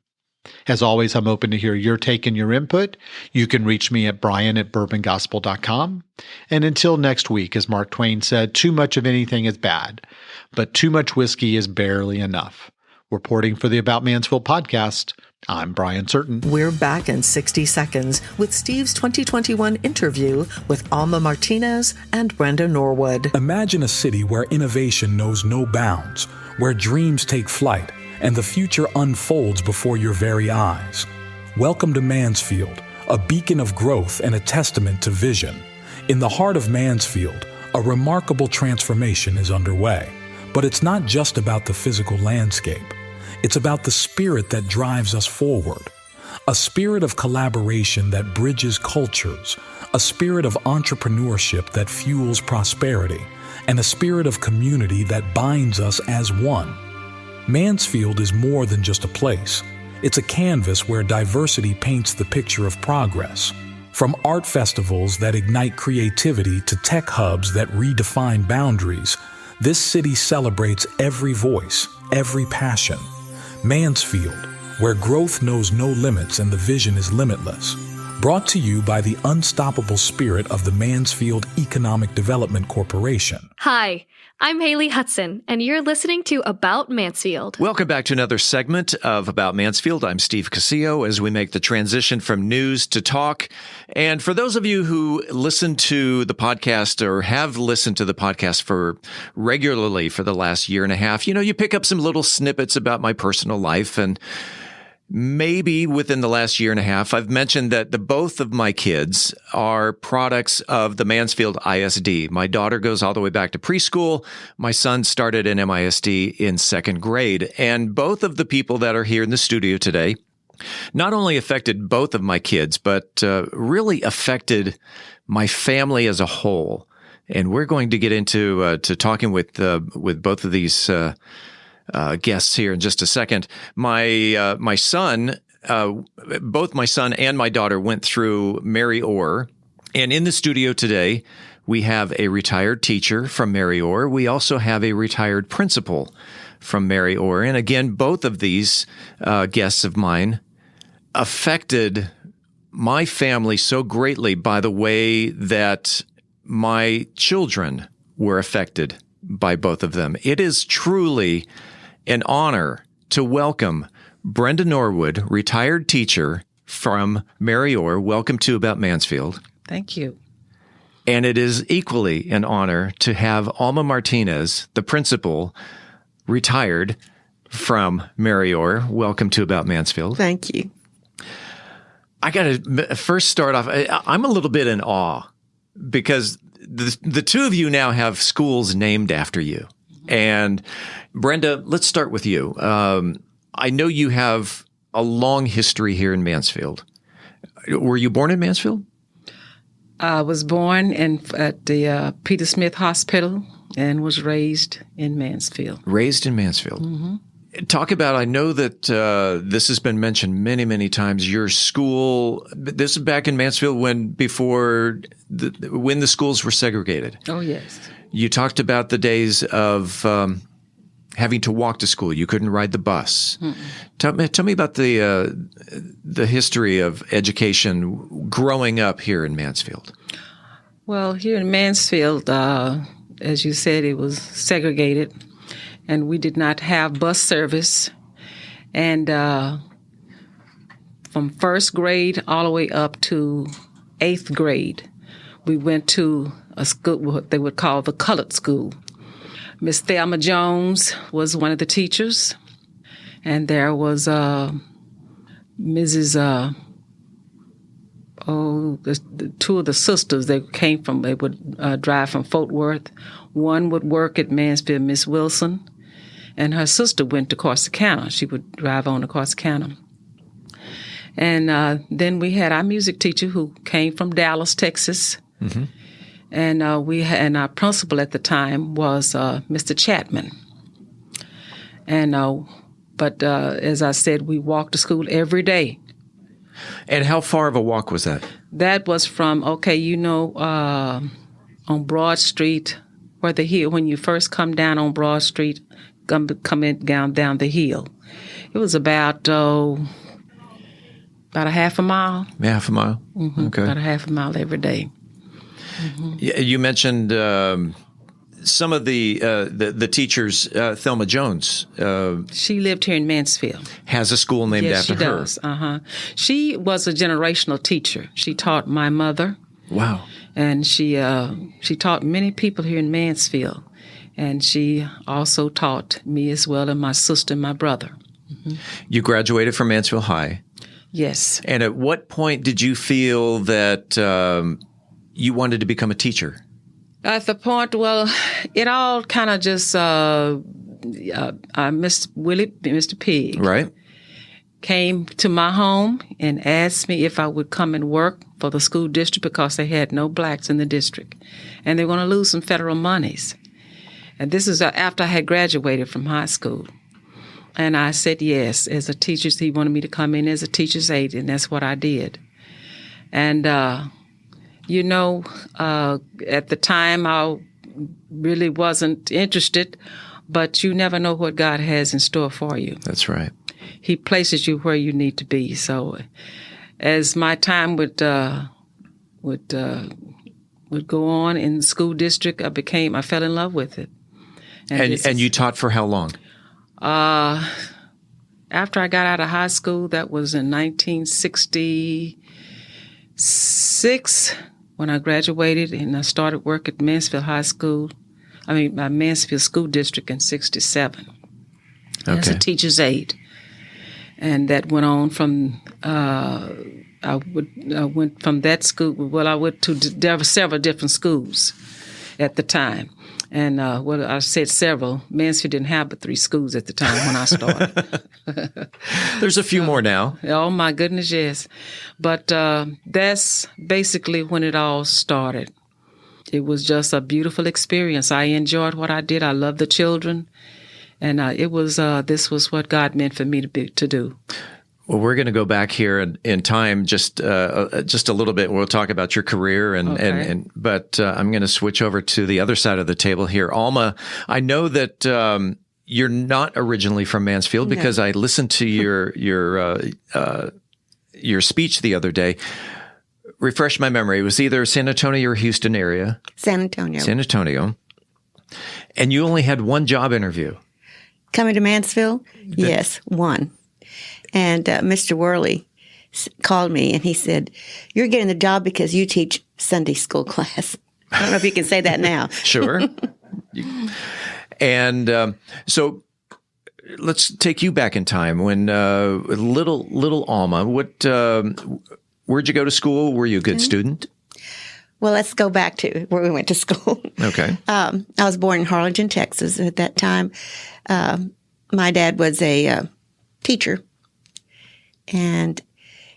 As always, I'm open to hear your take and your input. You can reach me at brian@bourbongospel.com. And until next week, as Mark Twain said, too much of anything is bad, but too much whiskey is barely enough. Reporting for the About Mansfield podcast, I'm Brian Certain. We're back in 60 seconds with Steve's 2021 interview with Alma Martinez and Brenda Norwood. Imagine a city where innovation knows no bounds, where dreams take flight, and the future unfolds before your very eyes. Welcome to Mansfield, a beacon of growth and a testament to vision. In the heart of Mansfield, a remarkable transformation is underway. But it's not just about the physical landscape. It's about the spirit that drives us forward. A spirit of collaboration that bridges cultures, a spirit of entrepreneurship that fuels prosperity, and a spirit of community that binds us as one. Mansfield is more than just a place. It's a canvas where diversity paints the picture of progress. From art festivals that ignite creativity to tech hubs that redefine boundaries, this city celebrates every voice, every passion. Mansfield, where growth knows no limits and the vision is limitless. Brought to you by the unstoppable spirit of the Mansfield Economic Development Corporation. Hi, I'm Haley Hudson, and you're listening to About Mansfield. Welcome back to another segment of About Mansfield. I'm Steve Casillo as we make the transition from news to talk. And for those of you who listen to the podcast or have listened to the podcast for regularly for the last year and a half, you pick up some little snippets about my personal life. And maybe within the last year and a half, I've mentioned that both of my kids are products of the Mansfield I-S-D. My daughter goes all the way back to preschool. My son started in MISD in second grade. And both of the people that are here in the studio today not only affected both of my kids, but really affected my family as a whole. And we're going to get into to talking with both of these guests here in just a second. My son, both my son and my daughter went through Mary Orr, and in the studio today we have a retired teacher from Mary Orr. We also have a retired principal from Mary Orr, and again, both of these guests of mine affected my family so greatly by the way that my children were affected by both of them. It is truly an honor to welcome Brenda Norwood, retired teacher from Mary Orr. Welcome to About Mansfield. Thank you. And it is equally an honor to have Alma Martinez, the principal, retired from Mary Orr. Welcome to About Mansfield. Thank you. I got to first start off, I'm a little bit in awe because the two of you now have schools named after you. And Brenda, let's start with you. I know you have a long history here in Mansfield. Were you born in Mansfield? I was born at the Peter Smith Hospital and was raised in Mansfield. Raised in Mansfield. Mm-hmm. Talk about, I know that this has been mentioned many, many times, your school, this is back in Mansfield when the schools were segregated. Oh, yes. You talked about the days of having to walk to school. You couldn't ride the bus. Mm-mm. Tell me about the history of education growing up here in Mansfield. Well, here in Mansfield, as you said, it was segregated. And we did not have bus service. And from first grade all the way up to 8th grade. We went to a school, what they would call the colored school. Miss Thelma Jones was one of the teachers, and there was Mrs. The two of the sisters. They would drive from Fort Worth. One would work at Mansfield, Miss Wilson, and her sister went to Corsicana. She would drive on to Corsicana. And then we had our music teacher who came from Dallas, Texas. Mm-hmm. And and our principal at the time was Mr. Chapman. And but as I said, we walked to school every day. And how far of a walk was that? That was from on Broad Street, where the hill. When you first come down on Broad Street, coming down the hill, it was about a half a mile. Half a mile. Mm-hmm. Okay. About a half a mile every day. Mm-hmm. You mentioned some of the teachers. Thelma Jones. She lived here in Mansfield. Has a school named after her. Yes, she does. She was a generational teacher. She taught my mother. Wow. And she taught many people here in Mansfield. And she also taught me as well, and my sister and my brother. Mm-hmm. You graduated from Mansfield High. Yes. And at what point did you feel that you wanted to become a teacher? At the point, it all kind of just, Mr. Pig, right, came to my home and asked me if I would come and work for the school district because they had no blacks in the district. And they were going to lose some federal monies. And this is after I had graduated from high school. And I said yes. As a teacher, he wanted me to come in as a teacher's aide, and that's what I did. And, at the time, I really wasn't interested, but you never know what God has in store for you. That's right. He places you where you need to be. So as my time would go on in the school district, I fell in love with it. And you taught for how long? After I got out of high school, that was in 1966 when I graduated, and I started work at Mansfield Mansfield School District in 1967 as a teacher's aide. And that went on from, I went from that school, I went to several different schools at the time. And, I said several. Mansfield didn't have but 3 schools at the time when I started. There's a few more now. Oh, my goodness, yes. But that's basically when it all started. It was just a beautiful experience. I enjoyed what I did. I loved the children. And this was what God meant for me to do. Well, we're going to go back here in time just a little bit. We'll talk about your career, but I'm going to switch over to the other side of the table here. Alma, I know that you're not originally from Mansfield because I listened to your speech the other day. Refresh my memory. It was either San Antonio or Houston area. San Antonio. San Antonio. And you only had one job interview. Coming to Mansfield? Yes, one. And Mr. Worley called me and he said, "You're getting the job because you teach Sunday school class." I don't know if you can say that now. Sure. And so let's take you back in time when little Alma, where'd you go to school? Were you a good student? Well, let's go back to where we went to school. Okay. I was born in Harlingen, Texas. At that time, my dad was a teacher. And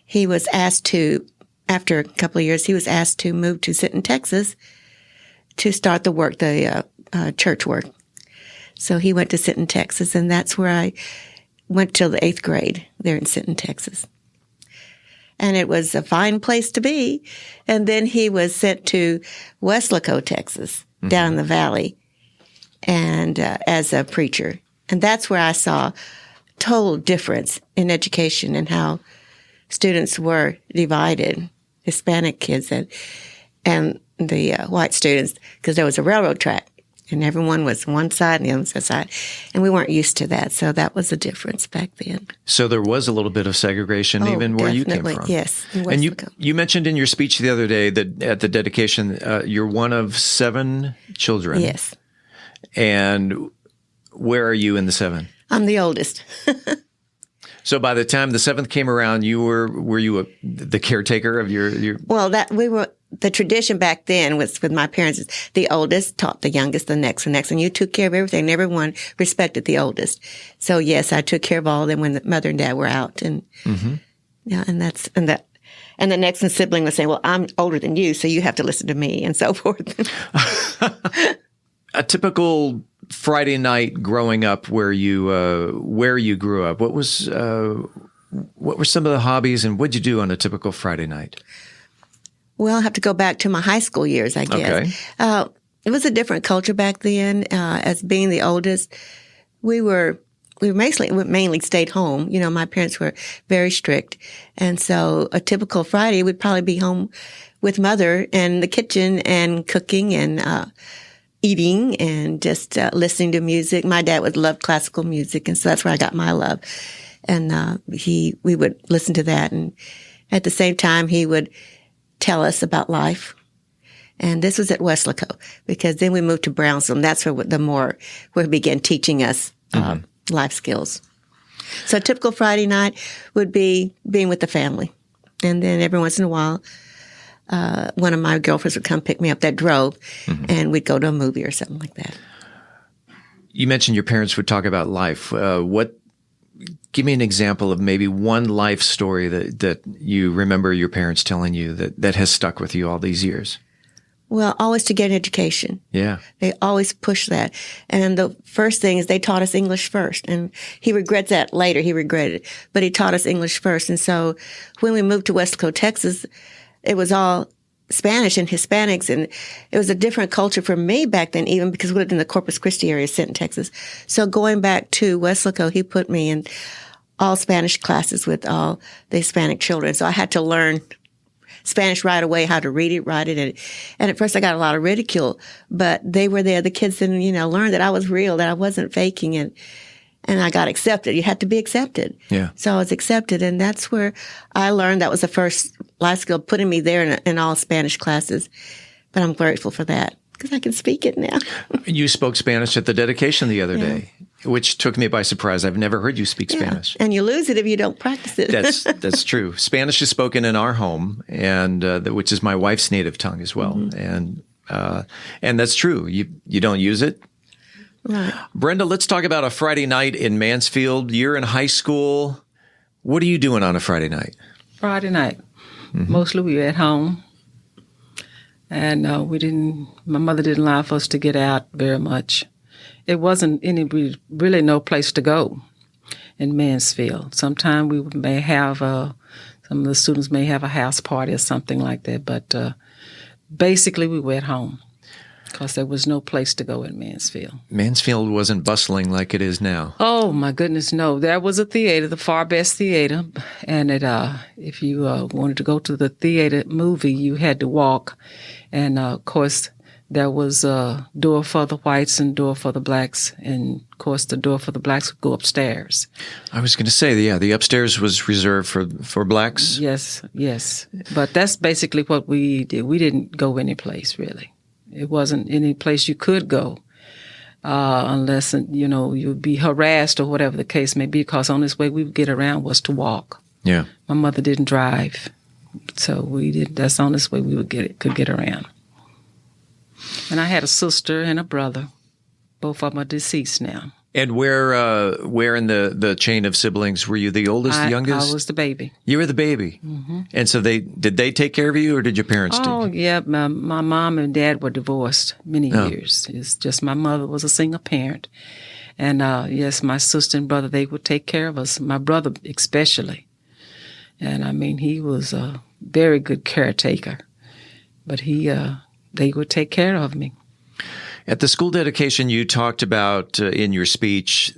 he was asked to, after a couple of years, he was asked to move to Sinton, Texas to start the church work. So he went to Sinton, Texas, and that's where I went till the 8th grade there in Sinton, Texas. And it was a fine place to be. And then he was sent to Weslaco, Texas, down in the valley, and as a preacher. And that's where I saw total difference in education and how students were divided, Hispanic kids and the white students, because there was a railroad track and everyone was one side and the other side, and we weren't used to that. So that was a difference back then. So there was a little bit of segregation even where you came from. Yes. And you mentioned in your speech the other day that at the dedication, you're one of 7 children. Yes. And where are you in the 7? I'm the oldest. So by the time the 7th came around, were you the caretaker of your? Well, the tradition back then was with my parents, the oldest taught the youngest, the next, and you took care of everything. And everyone respected the oldest. So yes, I took care of all of them when the mother and dad were out, and yeah, and the next sibling was saying, "Well, I'm older than you, so you have to listen to me," and so forth. A typical Friday night growing up where you grew up. What were some of the hobbies, and what'd you do on a typical Friday night? Well, I have to go back to my high school years, I guess. Okay. It was a different culture back then. As being the oldest, we mainly stayed home. You know, my parents were very strict. And so a typical Friday would probably be home with mother in the kitchen and cooking and eating and just listening to music. My dad would love classical music, and so that's where I got my love. And we would listen to that. And at the same time, he would tell us about life. And this was at Weslaco, because then we moved to Brownsville, and that's where he began teaching us life skills. So a typical Friday night would be being with the family. And then every once in a while, one of my girlfriends would come pick me up that drove, and we'd go to a movie or something like that. You mentioned your parents would talk about life. Give me an example of maybe one life story that you remember your parents telling you that has stuck with you all these years. Well, always to get an education. Yeah. They always push that. And the first thing is they taught us English first. And he regrets that later. He regretted it. But he taught us English first. And so when we moved to Weslaco, Texas, it was all Spanish and Hispanics. And it was a different culture for me back then, even because we lived in the Corpus Christi area, Sinton, Texas. So going back to Weslaco, he put me in all Spanish classes with all the Hispanic children. So I had to learn Spanish right away, how to read it, write it. And at first I got a lot of ridicule, but they were there. The kids then, learned that I was real, that I wasn't faking it. And I got accepted. You had to be accepted. Yeah. So I was accepted. And that's where I learned that was the first life skill, putting me there in all Spanish classes. But I'm grateful for that because I can speak it now. You spoke Spanish at the dedication the other day, which took me by surprise. I've never heard you speak Spanish. And you lose it if you don't practice it. That's true. Spanish is spoken in our home, and which is my wife's native tongue as well. And that's true. You don't use it. Right. Brenda, let's talk about a Friday night in Mansfield. You're in high school. What are you doing on a Friday night? Friday night. Mostly we were at home. And my mother didn't allow us to get out very much. It wasn't really no place to go in Mansfield. Sometimes we may have, some of the students may have a house party or something like that. But basically we were at home because there was no place to go in Mansfield. Mansfield wasn't bustling like it is now. Oh, my goodness, no. There was a theater, the Farr Best Theater, and if you wanted to go to the theater movie, you had to walk. And, of course, there was a door for the whites and door for the blacks, and, of course, the door for the blacks would go upstairs. I was going to say, the upstairs was reserved for blacks? Yes. But that's basically what we did. We didn't go any place, really. It wasn't any place you could go unless, you'd be harassed or whatever the case may be, because the only way we would get around was to walk. Yeah. My mother didn't drive, so that's the only way we could get around. And I had a sister and a brother. Both of them are deceased now. And where in the chain of siblings were you the oldest, the youngest? I was the baby. You were the baby. And so did they take care of you, or did your parents do? Oh, yeah. My mom and dad were divorced many years. It's just my mother was a single parent. And yes, my sister and brother, they would take care of us. My brother especially. And I mean, he was a very good caretaker. But they would take care of me. At the school dedication, you talked about in your speech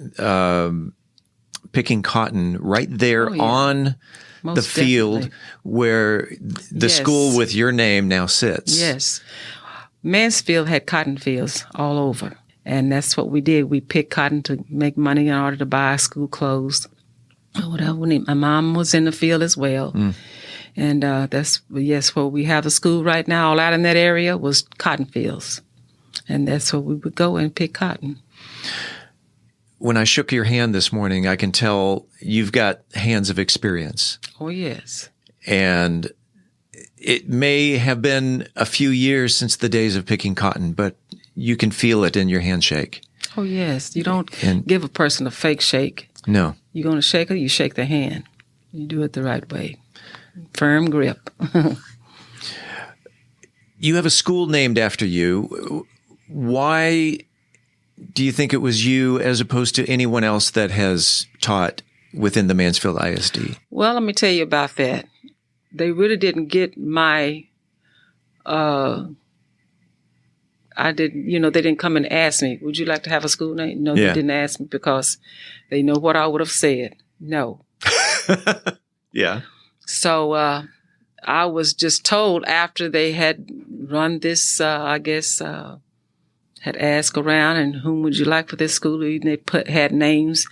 picking cotton right there on the field where the school with your name now sits. Yes. Mansfield had cotton fields all over. And that's what we did. We picked cotton to make money in order to buy school clothes or whatever we need. My mom was in the field as well. And that's, yes, where we have a school right now, all out in that area was cotton fields. And that's where we would go and pick cotton. When I shook your hand this morning, I can tell you've got hands of experience. Oh, yes. And it may have been a few years since the days of picking cotton, but you can feel it in your handshake. Oh, yes. You don't give a person a fake shake. No. You're going to shake her, you shake their hand. You do it the right way. Firm grip. You have a school named after you. Why do you think it was you as opposed to anyone else that has taught within the Mansfield I-S-D? Well, let me tell you about that. They really didn't get my, they didn't come and ask me, would you like to have a school name? No, They didn't ask me because they know what I would have said. No. Yeah. So I was just told after they had run this, had asked around and whom would you like for this school? And they had names.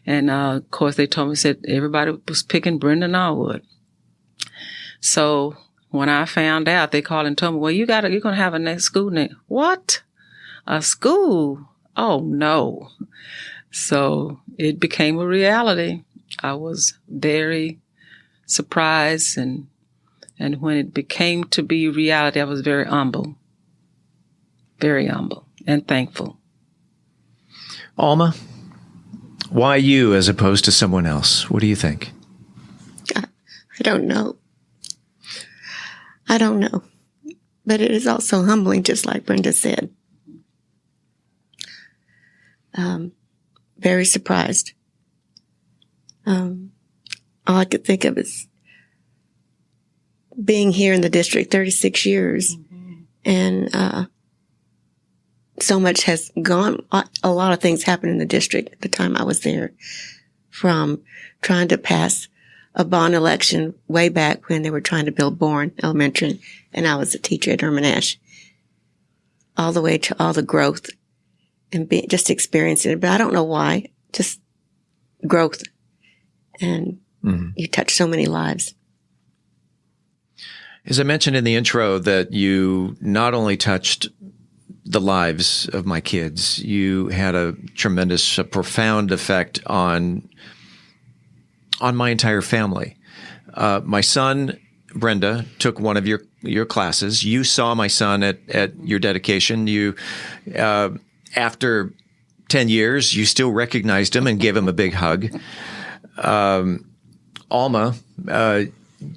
And of course they told me, said everybody was picking Brenda Norwood. So when I found out, they called and told me, well, you're going to have a next school name. What? A school? Oh, no. So it became a reality. I was very surprised. And when it became to be reality, I was very humble and thankful. Alma, why you as opposed to someone else? What do you think? I don't know. But it is also humbling, just like Brenda said. Very surprised. All I could think of is being here in the district 36 years. And so much has gone. A lot of things happened in the district at the time I was there, from trying to pass a bond election way back when they were trying to build Bourne Elementary, and I was a teacher at Herman-Ash, all the way to all the growth and just experiencing it. But I don't know why, just growth. And you touch so many lives. As I mentioned in the intro, that you not only touched the lives of my kids, you had a profound effect on my entire family. My son, Brenda, took one of your classes. You saw my son at your dedication. You, after 10 years, you still recognized him and gave him a big hug. Alma,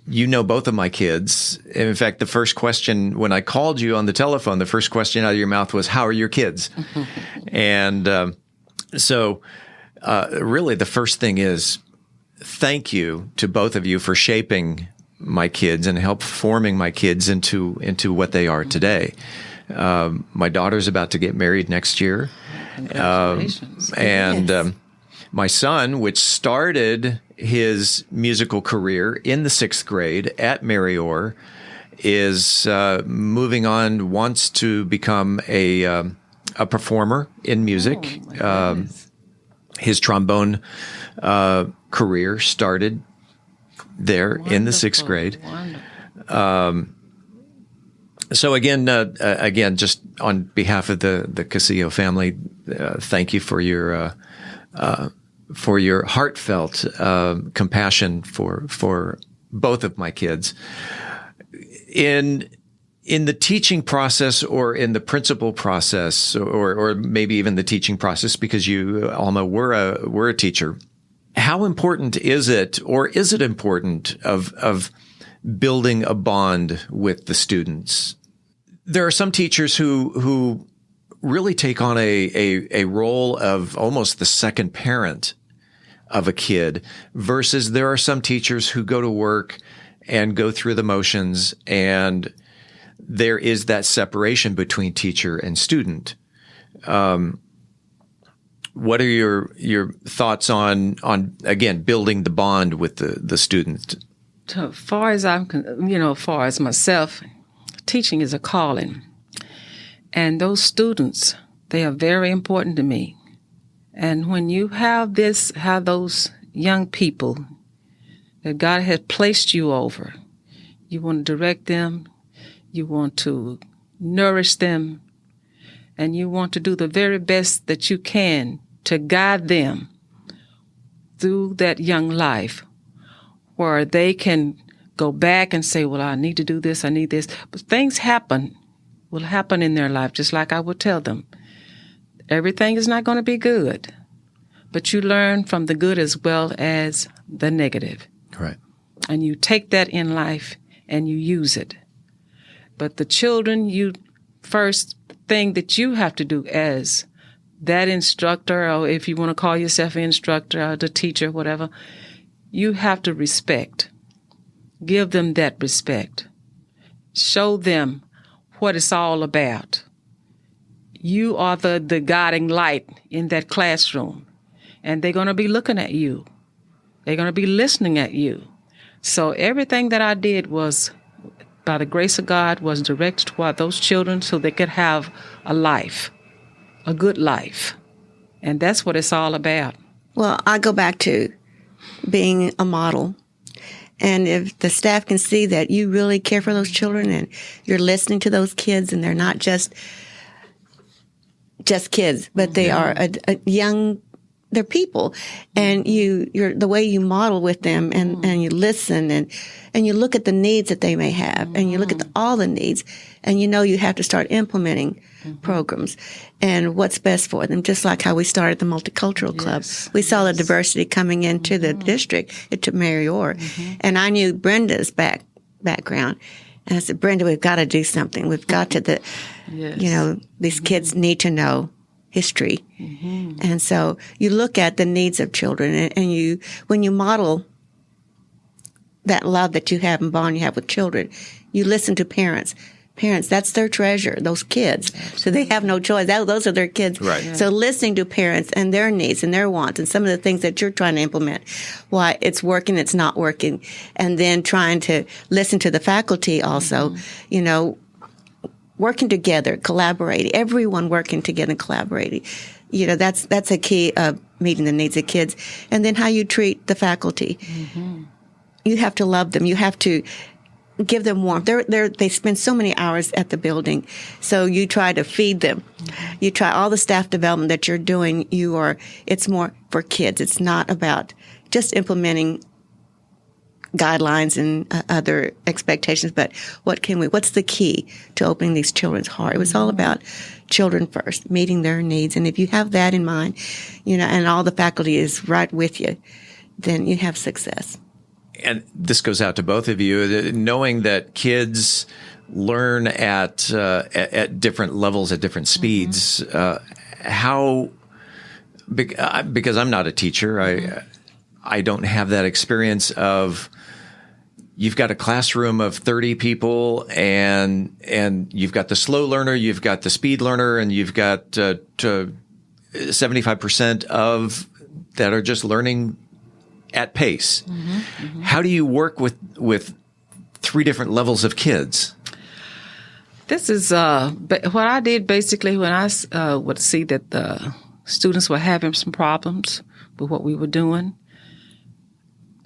you know both of my kids. In fact, the first question when I called you on the telephone, the first question out of your mouth was, how are your kids? And so really the first thing is, thank you to both of you for shaping my kids and help forming my kids into what they are today. My daughter's about to get married next year. Congratulations. And my son, which started his musical career in the 6th grade at Mary Orr, is moving on, wants to become a performer in music. His trombone career started there in the 6th grade. So again, just on behalf of the Casillo family, thank you for your heartfelt compassion for both of my kids. In the teaching process, or in the principal process, or maybe even the teaching process, because you, Alma, were a teacher. How important is it, or is it important of building a bond with the students? There are some teachers who really take on a role of almost the second parent of a kid, versus there are some teachers who go to work and go through the motions, and there is that separation between teacher and student. What are your thoughts on again building the bond with the student? As far as far as myself, teaching is a calling, And those students, they are very important to me. And when you have those young people that God has placed you over, you want to direct them, you want to nourish them, and you want to do the very best that you can to guide them through that young life where they can go back and say, well, I need to do this, I need this. But things will happen in their life, just like I would tell them. Everything is not going to be good, but you learn from the good as well as the negative. Right. And you take that in life and you use it. But the children, first thing that you have to do as that instructor, or if you want to call yourself an instructor or the teacher, whatever, you have to respect. Give them that respect. Show them what it's all about. You are the guiding light in that classroom, and they're going to be looking at you. They're going to be listening at you. So everything that I did was, by the grace of God, was directed toward those children so they could have a life, a good life. And that's what it's all about. Well, I go back to being a model. And if the staff can see that you really care for those children and you're listening to those kids, and they're not just kids, but they are a young, they're people, and you're the way you model with them, and you listen, and you look at the needs that they may have, and you look at all the needs, and you know you have to start implementing programs and what's best for them. Just like how we started the Multicultural Club. We saw the diversity coming into the district, to Mary Orr, and I knew Brenda's background. And I said, Brenda, we've got to do something. We've got to, these kids need to know history. And so you look at the needs of children, and when you model that love that you have and bond you have with children, you listen to parents. Parents, that's their treasure, those kids. So they have no choice. Those are their kids. Right. Yeah. So listening to parents and their needs and their wants and some of the things that you're trying to implement, why it's working, it's not working, and then trying to listen to the faculty also, working together, collaborating, everyone working together and collaborating. That's a key of meeting the needs of kids. And then how you treat the faculty. You have to love them. You have to give them warmth. They spend so many hours at the building, so you try to feed them. You try all the staff development that you're doing. It's more for kids. It's not about just implementing guidelines and other expectations, but what's the key to opening these children's heart? It was all about children first, meeting their needs. And if you have that in mind, and all the faculty is right with you, then you have success. And this goes out to both of you, knowing that kids learn at different levels, at different speeds. Because I'm not a teacher, I don't have that experience of you've got a classroom of 30 people, and you've got the slow learner, you've got the speed learner, and you've got 75% of that are just learning at pace. How do you work with three different levels of kids? This is what I did basically when I would see that the students were having some problems with what we were doing.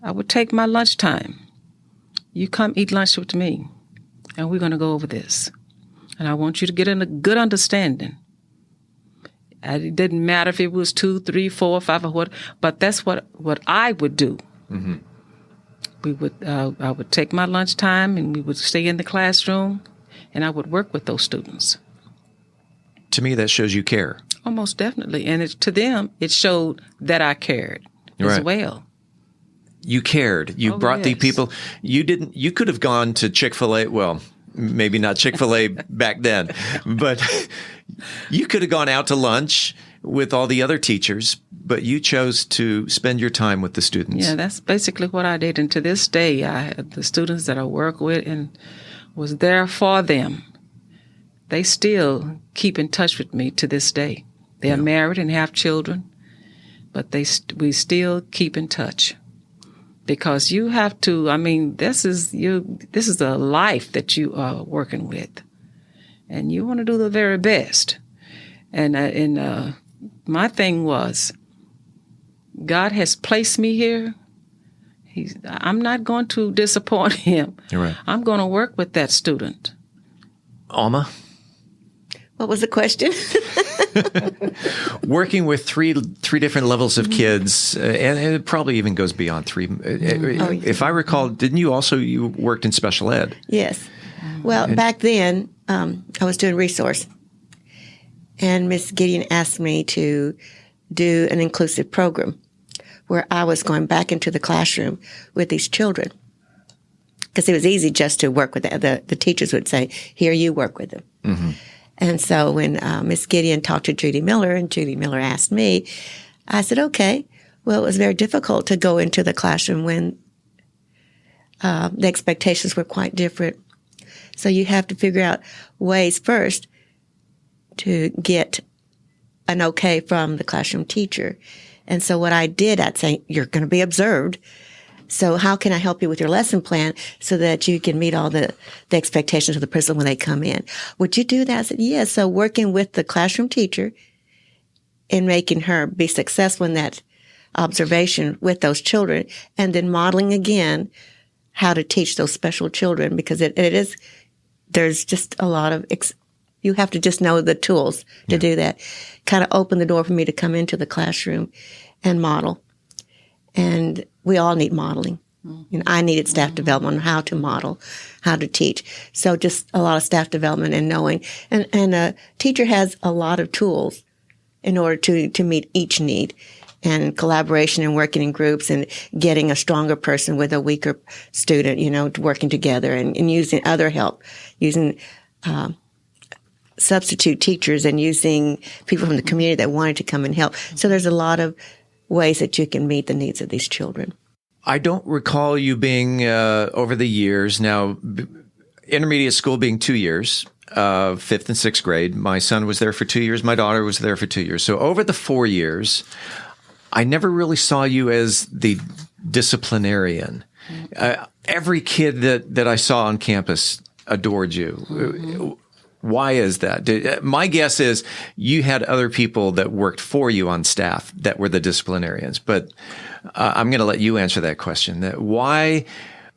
I would take my lunchtime. You come eat lunch with me, and we're going to go over this. And I want you to get in a good understanding. It didn't matter if it was 2, 3, 4, 5, or what, but that's what I would do. We would, I would take my lunchtime, and we would stay in the classroom, and I would work with those students. To me, that shows you care. Oh, most definitely. And to them, it showed that I cared as well. You cared. You brought the people. You could have gone to Chick-fil-A. Well, maybe not Chick-fil-A back then, but you could have gone out to lunch with all the other teachers, but you chose to spend your time with the students. Yeah, that's basically what I did. And to this day, I had the students that I work with and was there for them. They still keep in touch with me to this day. They are married and have children, but we still keep in touch. Because you have to, this is a life that you are working with. and you want to do the very best. And my thing was, God has placed me here. I'm not going to disappoint him. You're right. I'm going to work with that student. Alma? What was the question? Working with three different levels of kids, and it probably even goes beyond three. If I recall, didn't you worked in special ed? Yes. Well, back then, I was doing resource, and Miss Gideon asked me to do an inclusive program where I was going back into the classroom with these children. Because it was easy just to work with the teachers would say, here, you work with them. Mm-hmm. And so when Miss Gideon talked to Judy Miller and Judy Miller asked me, I said, okay. Well, it was very difficult to go into the classroom when the expectations were quite different. So you have to figure out ways first to get an okay from the classroom teacher. And so what I did, I'd say, you're going to be observed. So how can I help you with your lesson plan so that you can meet all the expectations of the person when they come in? Would you do that? I said, yes. So working with the classroom teacher and making her be successful in that observation with those children, and then modeling again how to teach those special children, because there's just a lot of, you have to just know the tools to do that. Kind of opened the door for me to come into the classroom and model. And we all need modeling. And I needed staff development on how to model, how to teach. So just a lot of staff development and knowing. And a teacher has a lot of tools in order to meet each need, and collaboration and working in groups and getting a stronger person with a weaker student, working together and using other help, using substitute teachers and using people from the community that wanted to come and help. So there's a lot of ways that you can meet the needs of these children. I don't recall you being, over the years, now, intermediate school being 2 years, 5th and 6th grade. My son was there for 2 years. My daughter was there for 2 years. So over the 4 years, I never really saw you as the disciplinarian. Every kid that I saw on campus adored you. Mm-hmm. Why is that? My guess is you had other people that worked for you on staff that were the disciplinarians, but I'm going to let you answer that question. Why,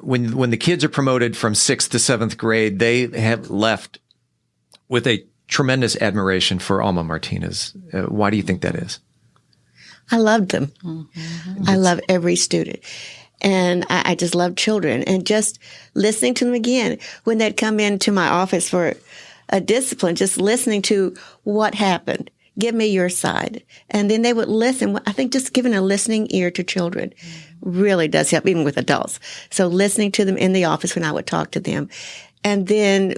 when the kids are promoted from 6th to 7th grade, they have left with a tremendous admiration for Alma Martinez. Why do you think that is? I loved them. Mm-hmm. I love every student. And I just love children. And just listening to them again, when they'd come into my office for a discipline, just listening to what happened. Give me your side. And then they would listen. I think just giving a listening ear to children really does help, even with adults. So listening to them in the office when I would talk to them. And then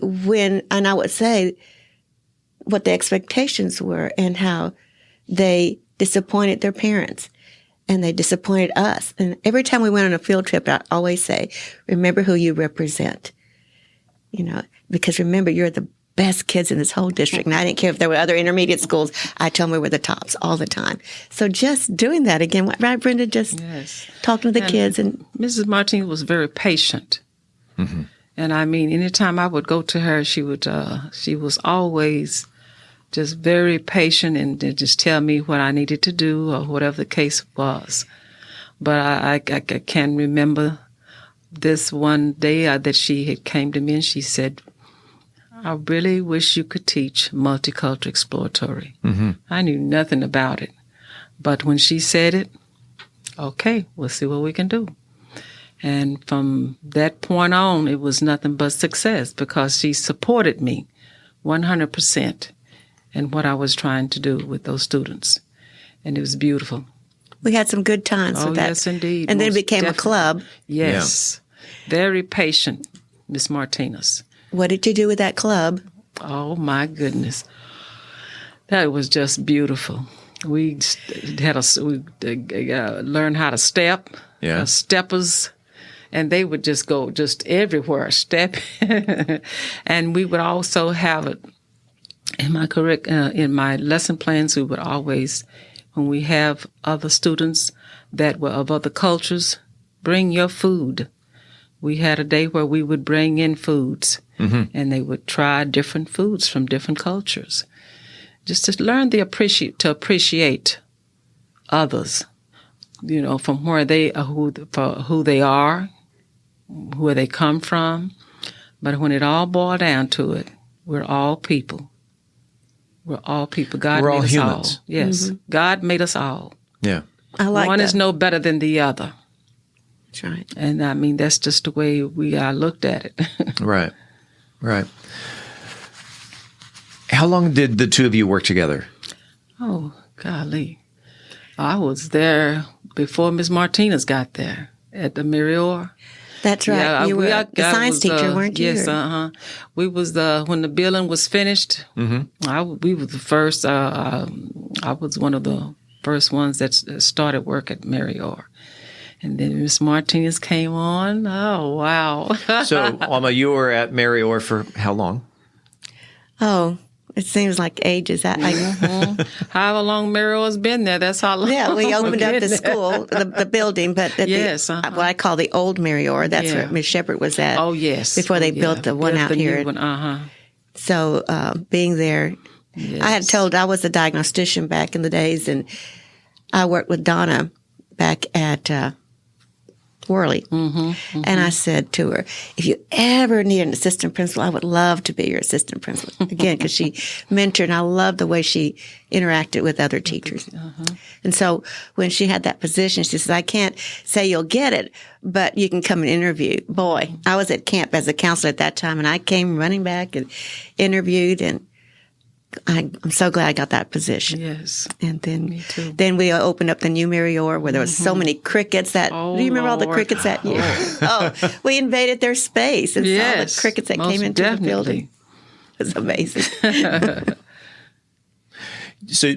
and I would say what the expectations were and how they disappointed their parents and they disappointed us. And every time we went on a field trip, I always say, remember who you represent. Because remember, you're the best kids in this whole district. And I didn't care if there were other intermediate schools. I told them we were the tops all the time. So just doing that again, right, Brenda? Just talking to the kids. And Mrs. Martinez was very patient. Mm-hmm. And I mean, anytime I would go to her, she was always just very patient and just tell me what I needed to do or whatever the case was. But I can remember this one day that she had came to me and she said, I really wish you could teach multicultural exploratory. Mm-hmm. I knew nothing about it. But when she said it, okay, we'll see what we can do. And from that point on, it was nothing but success because she supported me 100% in what I was trying to do with those students. And it was beautiful. We had some good times with that. Yes, indeed. And then it became a club. Yes. Yeah. Very patient, Miss Martinez. What did you do with that club? Oh, my goodness. That was just beautiful. We learned how to step, steppers, and they would just go just everywhere, step. And we would also have it in my lesson plans. We would always, when we have other students that were of other cultures, bring your food. We had a day where we would bring in foods. and they would try different foods from different cultures, just to learn to appreciate others, from where they who they are, where they come from. But when it all boiled down to it, we're all people. We're all people. God we're made all us humans. all. Yes, God made us all. Yeah, I like one that. is no better than the other. That's right. And I mean, that's just the way we looked at it. Right. How long did the two of you work together? Oh, golly. I was there before Miss Martinez got there at the Mirior. That's right. Yeah, you were the science teacher, weren't you? Yes, we was when the building was finished. We were the first. I was one of the first ones that started work at Mirior. And then Miss Martinez came on. Oh, wow. So, Alma, you were at Mirior for how long? Oh, it seems like ages. However long Mirior's been there, that's how long. Yeah, we opened up the school, the building, but what I call the old Mirior, that's where Miss Shepherd was at. Oh, yes. Before they built the one out here. So being there, I had told I was a diagnostician back in the days, and I worked with Donna back at Worley. And I said to her, if you ever need an assistant principal, I would love to be your assistant principal. Again, because she mentored, and I loved the way she interacted with other teachers. And so when she had that position, she said, I can't say you'll get it, but you can come and interview. Boy, I was at camp as a counselor at that time, and I came running back and interviewed, and I'm so glad I got that position. Yes. And then, Me too. Then we opened up the new Mirior where there was so many crickets do you remember all the crickets that year? We invaded their space and saw the crickets that came into the building. It was amazing. So,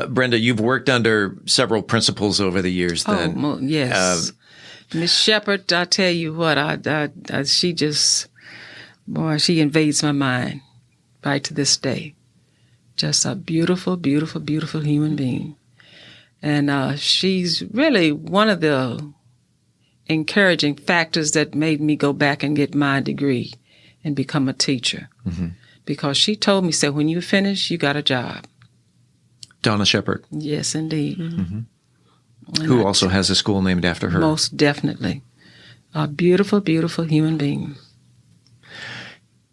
Brenda, you've worked under several principals over the years then. Oh, yes. Miss Shepherd, I tell you what, she invades my mind right to this day. Just a beautiful, beautiful, beautiful human being. And she's really one of the encouraging factors that made me go back and get my degree and become a teacher. Because she told me, said, when you finish, you got a job. Donna Shepherd. Yes, indeed. Who also has a school named after her. Most definitely. A beautiful, beautiful human being.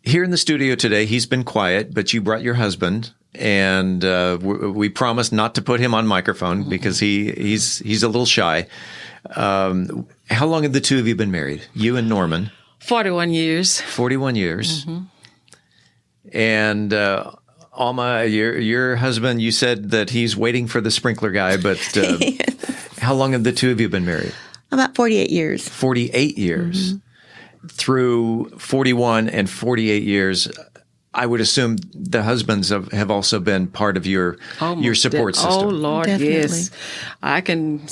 Here in the studio today, he's been quiet, but you brought your husband, and we promised not to put him on microphone because he's a little shy. How long have the two of you been married? You and Norman? 41 years. 41 years. And Alma, your husband, you said that he's waiting for the sprinkler guy, but how long have the two of you been married? About 48 years. 48 years. Through 41 and 48 years, I would assume the husbands have also been part of your support system. Oh, Lord, Definitely. yes. I can,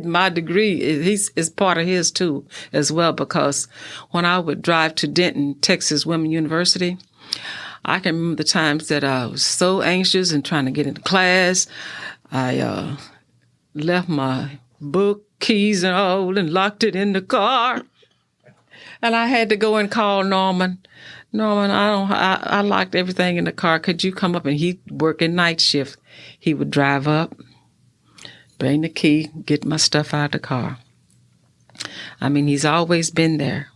my degree is part of his too, as well, because when I would drive to Denton, Texas Women's University, I can remember the times that I was so anxious and trying to get into class. I left my book, keys and all, and locked it in the car. And I had to go and call Norman. Norman, I locked everything in the car. Could you come up? And he'd work in night shift. He would drive up, bring the key, get my stuff out of the car. I mean, he's always been there,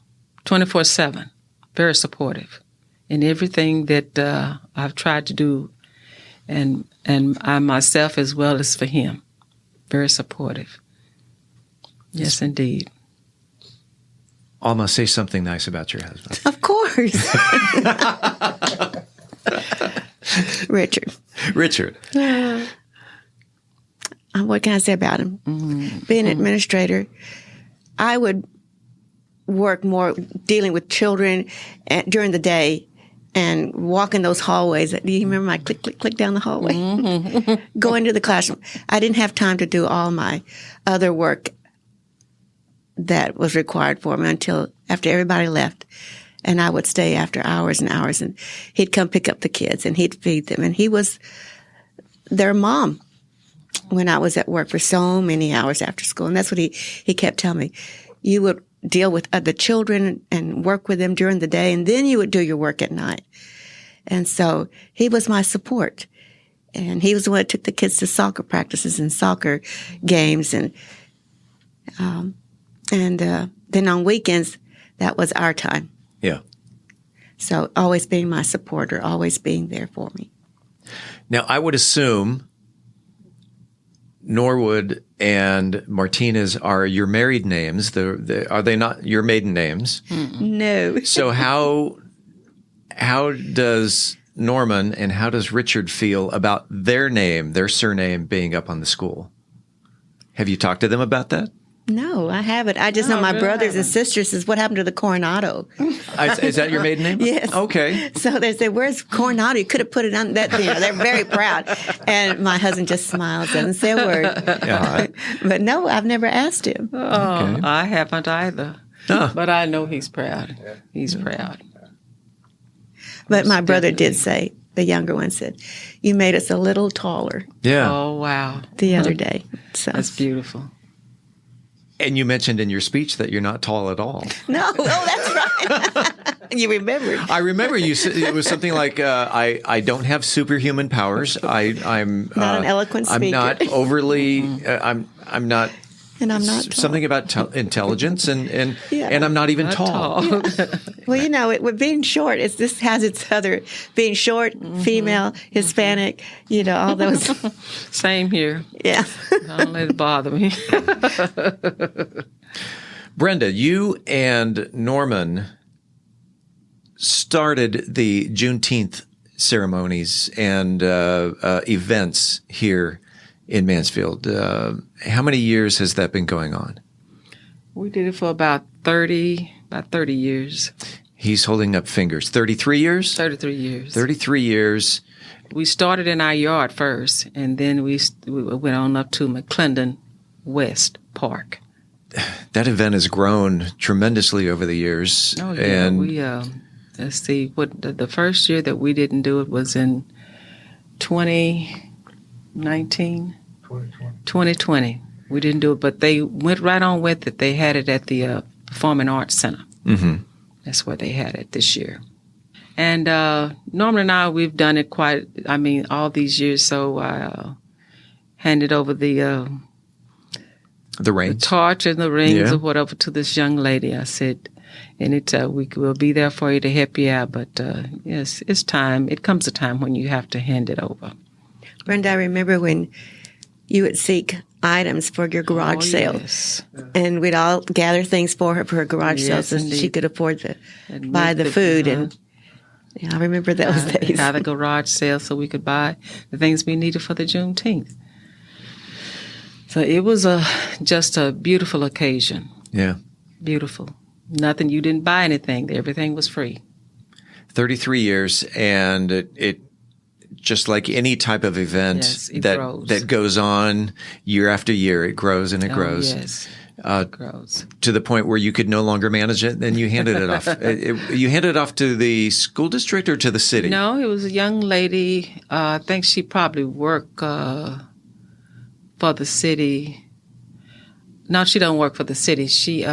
24/7, very supportive in everything that I've tried to do, and I myself as well as for him, very supportive. Yes, indeed. Alma, say something nice about your husband. Of course. Richard. What can I say about him? Being an administrator, I would work more dealing with children during the day and walking those hallways. Do you remember my click, click, click down the hallway? Going to the classroom. I didn't have time to do all my other work that was required for me until after everybody left. And I would stay after hours and hours, and he'd come pick up the kids and he'd feed them. And he was their mom when I was at work for so many hours after school. And that's what he kept telling me. You would deal with other children and work with them during the day, and then you would do your work at night. And so he was my support. And he was the one that took the kids to soccer practices and soccer games. And then on weekends, that was our time. Yeah. So always being my supporter, always being there for me. Now, I would assume Norwood and Martinez are your married names. Are they not your maiden names? No. So how does Norman and how does Richard feel about their surname being up on the school? Have you talked to them about that? No, I haven't. I just know my brothers and sisters says, what happened to the Coronado? Is that your maiden name? Yes. Okay. So they said, where's Coronado? You could have put it on that. They're very proud. And my husband just smiles, doesn't say a word. Yeah. But no, I've never asked him. Oh, okay. I haven't either. But I know he's proud. He's proud. But my brother did say, the younger one said, you made us a little taller. Yeah. Oh, wow. The other day. So. That's beautiful. And you mentioned in your speech that you're not tall at all. No. Oh, that's right. You remembered. I remember you said it was something like, I don't have superhuman powers. I'm not an eloquent speaker. I'm not overly, I'm not. And I'm not tall. Something about intelligence and I'm not even tall. Yeah. Well, with being short, this has its other, being short, female, Hispanic, all those. Same here. Yeah. Don't let it bother me. Brenda, you and Norman started the Juneteenth ceremonies and events here in Mansfield. How many years has that been going on? We did it for about 30 years. He's holding up fingers. 33 years? 33 years. 33 years. We started in our yard first, and then we went on up to McClendon West Park. That event has grown tremendously over the years. Oh, yeah. And we, let's see, the first year that we didn't do it was in 2019. 2020. We didn't do it, but they went right on with it. They had it at the Performing Arts Center. Mm-hmm. That's where they had it this year. And Norman and I, we've done it all these years. So I handed over the reins, the torch and the rings or whatever to this young lady. I said, we will be there for you to help you out. But yes, it's time. It comes a time when you have to hand it over. Brenda, I remember when you would seek items for your garage sale. Yes. And we'd all gather things for her for her garage sale so she could afford to buy the food. And I remember those days. Had a garage sale so we could buy the things we needed for the Juneteenth. So it was just a beautiful occasion. Yeah. Beautiful. Nothing, you didn't buy anything. Everything was free. 33 years, and it just like any type of event that goes on year after year, it grows and it grows. Yes, it grows. To the point where you could no longer manage it, then you handed it off. You handed it off to the school district or to the city? No, it was a young lady. I think she probably worked for the city. No, she don't work for the city. She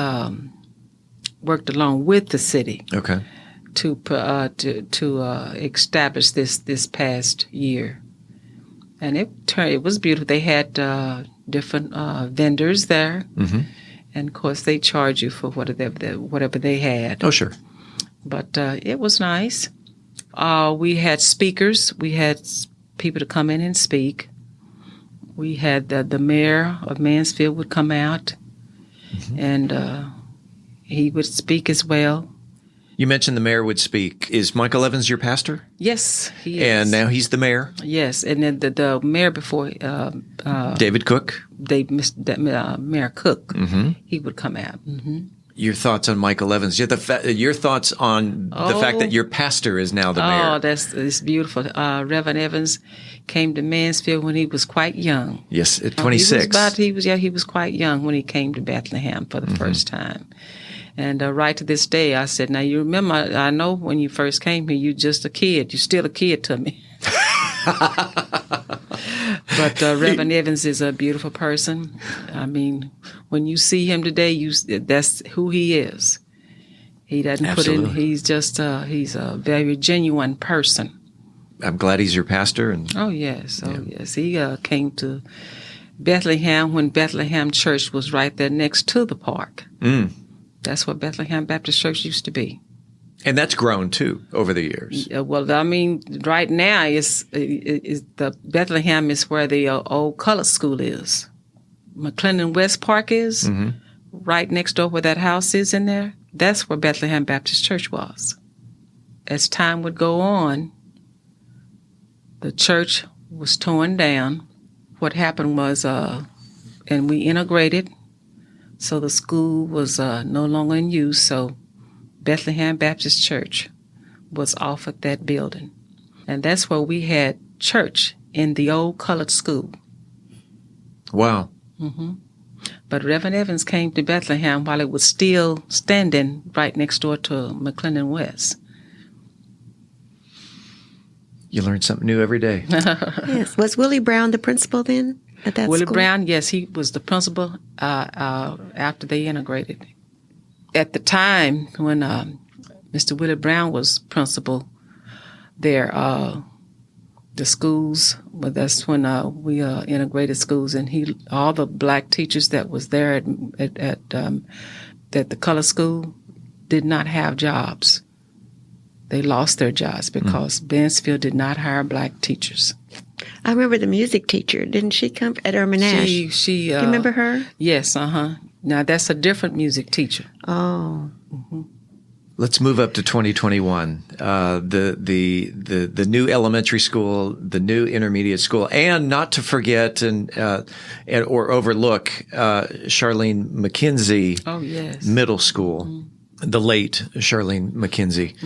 worked along with the city. Okay. To establish this past year, and it was beautiful. They had different vendors there, mm-hmm. and of course they charge you for whatever they had. Oh, sure. But it was nice. We had speakers. We had people to come in and speak. We had the mayor of Mansfield would come out, mm-hmm. and he would speak as well. You mentioned the mayor would speak. Is Michael Evans your pastor? Yes, he is. And now he's the mayor? Yes, and then the mayor before... David Cook? Mayor Cook, mm-hmm. he would come out. Mm-hmm. Your thoughts on Michael Evans? Your thoughts on the fact that your pastor is now the mayor? Oh, it's beautiful. Reverend Evans came to Mansfield when he was quite young. Yes, at 26. He was quite young when he came to Bethlehem for the mm-hmm. first time. And right to this day, I said, now you remember, I know when you first came here, you're just a kid. You're still a kid to me. But Reverend Evans is a beautiful person. I mean, when you see him today, that's who he is. He doesn't Absolutely. put in. He's just he's a very genuine person. I'm glad he's your pastor. And Oh yes. He came to Bethlehem when Bethlehem Church was right there next to the park. That's what Bethlehem Baptist Church used to be. And that's grown too over the years. Well, I mean, right now is the Bethlehem is where the old colored school is. McClendon West Park is right next door where that house is in there. That's where Bethlehem Baptist Church was. As time would go on, the church was torn down. What happened was, and we integrated, so the school was no longer in use, so Bethlehem Baptist Church was offered that building. And that's where we had church in the old colored school. Wow. But Reverend Evans came to Bethlehem while it was still standing right next door to McClendon West. You learn something new every day. Yes. Was Willie Brown the principal then at that Willie school? Brown, yes, he was the principal after they integrated. At the time when Mr. Willie Brown was principal there, the schools, but that's when we integrated schools, and all the black teachers that was there at the color school did not have jobs. They lost their jobs because Mansfield did not hire black teachers. I remember the music teacher. Didn't she come at Erminash? She Do you remember her? Yes, Now that's a different music teacher. Oh. Let's move up to 2021. The new elementary school, the new intermediate school, and not to forget or overlook Charlene McKenzie Oh yes. Middle School, the late Charlene McKenzie.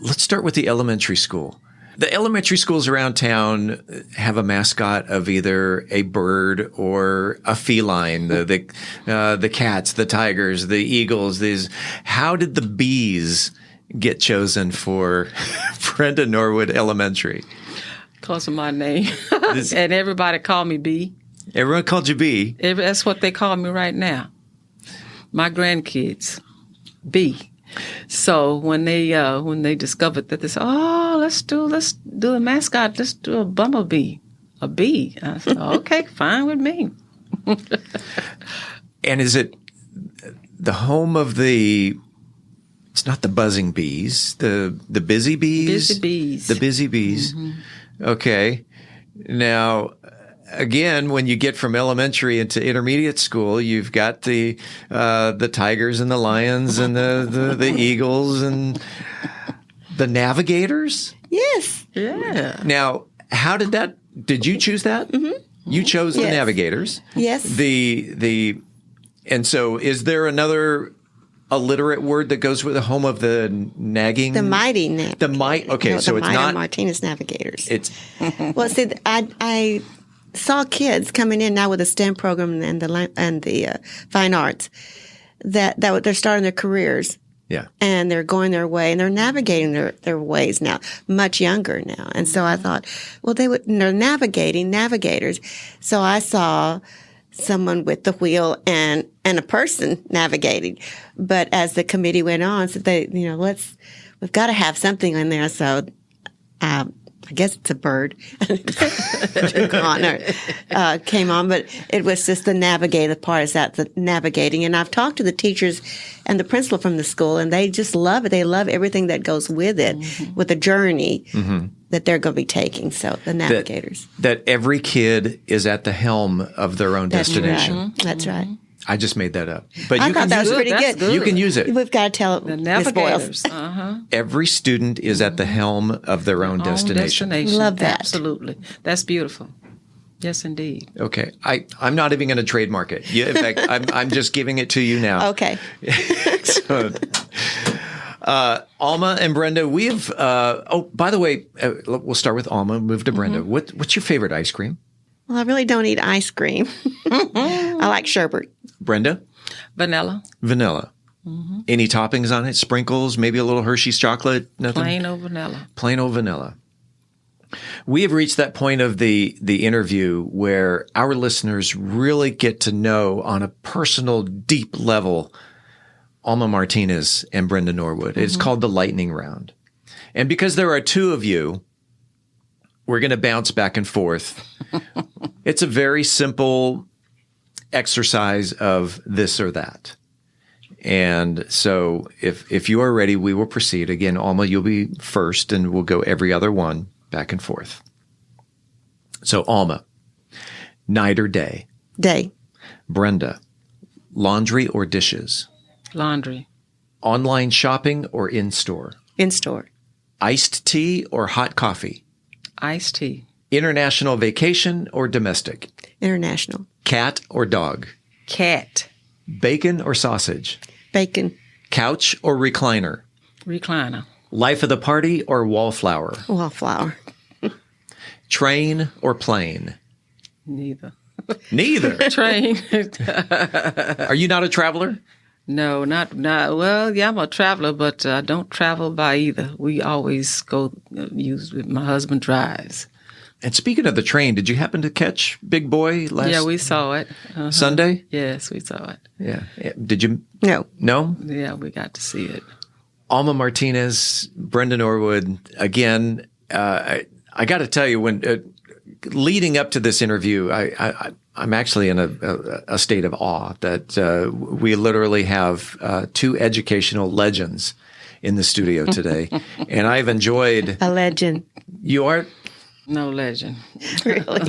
Let's start with the elementary school. The elementary schools around town have a mascot of either a bird or a feline. The cats, the tigers, the eagles. How did the bees get chosen for Brenda Norwood Elementary? Because of my name, and everybody called me B. Everyone called you B. That's what they call me right now. My grandkids, B. So when they discovered that, they said, "Oh, let's do a mascot. Let's do a bumblebee, a bee." I said, "Okay, fine with me." And is it the home of the? It's not the buzzing bees, the busy bees. Busy bees. The busy bees. Okay. Now, again, when you get from elementary into intermediate school, you've got the tigers and the lions and the eagles and the navigators. Yes. Yeah. Now, how did that? Did you choose that? You chose the navigators. Yes. And so, is there another alliterate word that goes with the home of the nagging? The mighty navigators. Okay, no, so it's not Martinez navigators. It's well. See, I saw kids coming in now with the STEM program and the fine arts that they're starting their careers. Yeah. And they're going their way and they're navigating their ways now, much younger now. And so I thought, well, they're navigators. So I saw someone with the wheel and a person navigating. But as the committee went on, so we've got to have something in there. So I guess it's a bird came on, but it was just the navigator part. Is that the navigating? And I've talked to the teachers and the principal from the school, and they just love it. They love everything that goes with it, with the journey that they're going to be taking. So the navigators. That every kid is at the helm of their own destination. Right. That's right. I just made that up. But I thought that was pretty good. You can use it. We've got to tell The Ms. Boyles. navigators. Every student is at the helm of their own destination. Love that. Absolutely. That's beautiful. Yes, indeed. Okay. I'm not even going to trademark it. In fact, I'm just giving it to you now. Okay. So, Alma and Brenda, we have, by the way, we'll start with Alma and move to Brenda. What's your favorite ice cream? Well, I really don't eat ice cream. I like sherbet. Brenda? Vanilla. Any toppings on it? Sprinkles? Maybe a little Hershey's chocolate? Nothing? Plain old vanilla. Plain old vanilla. We have reached that point of the interview where our listeners really get to know on a personal, deep level Alma Martinez and Brenda Norwood. It's called the lightning round. And because there are two of you, we're going to bounce back and forth. It's a very simple exercise of this or that. And so if you are ready, we will proceed. Again, Alma, you'll be first, and we'll go every other one back and forth. So Alma, night or day? Day. Brenda, laundry or dishes? Laundry. Online shopping or in-store? In-store. Iced tea or hot coffee? Iced tea. International vacation or domestic? International. Cat or dog? Cat. Bacon or sausage? Bacon. Couch or recliner? Recliner. Life of the party or wallflower? Wallflower. Train or plane? Neither. Neither? Train. Are you not a traveler? No, not. Well, yeah, I'm a traveler, but I don't travel by either. We always go use. My husband drives. And speaking of the train, did you happen to catch Big Boy last? Yeah, we saw it. Sunday? Yes, we saw it. Yeah. Did you? No. No? Yeah, we got to see it. Alma Martinez, Brenda Norwood. Again, I got to tell you, when leading up to this interview, I'm actually in a state of awe that we literally have two educational legends in the studio today. And I've enjoyed... A legend. You are... No legend. Really?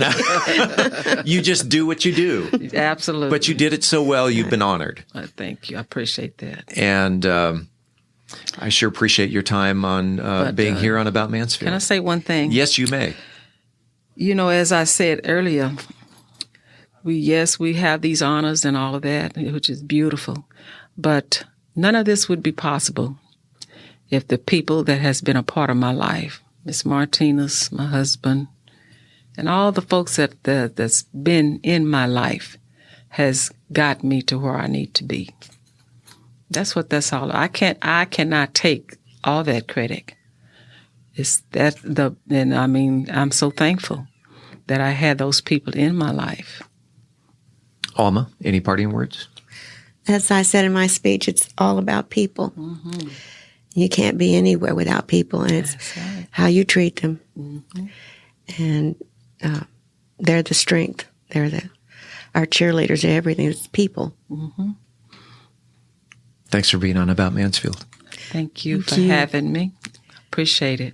You just do what you do. Absolutely. But you did it so well, you've been honored. Thank you. I appreciate that. And I sure appreciate your time on being here on About Mansfield. Can I say one thing? Yes, you may. You know, as I said earlier, we have these honors and all of that, which is beautiful. But none of this would be possible if the people that has been a part of my life, Miss Martinez, my husband, and all the folks that's been in my life has got me to where I need to be. That's what that's all. I cannot take all that credit. I'm so thankful that I had those people in my life. Alma, any parting words? As I said in my speech, it's all about people. Mm-hmm. You can't be anywhere without people, and it's how you treat them. Mm-hmm. And they're the strength. They're our cheerleaders and everything. It's people. Mm-hmm. Thanks for being on About Mansfield. Thank you for having me. Appreciate it.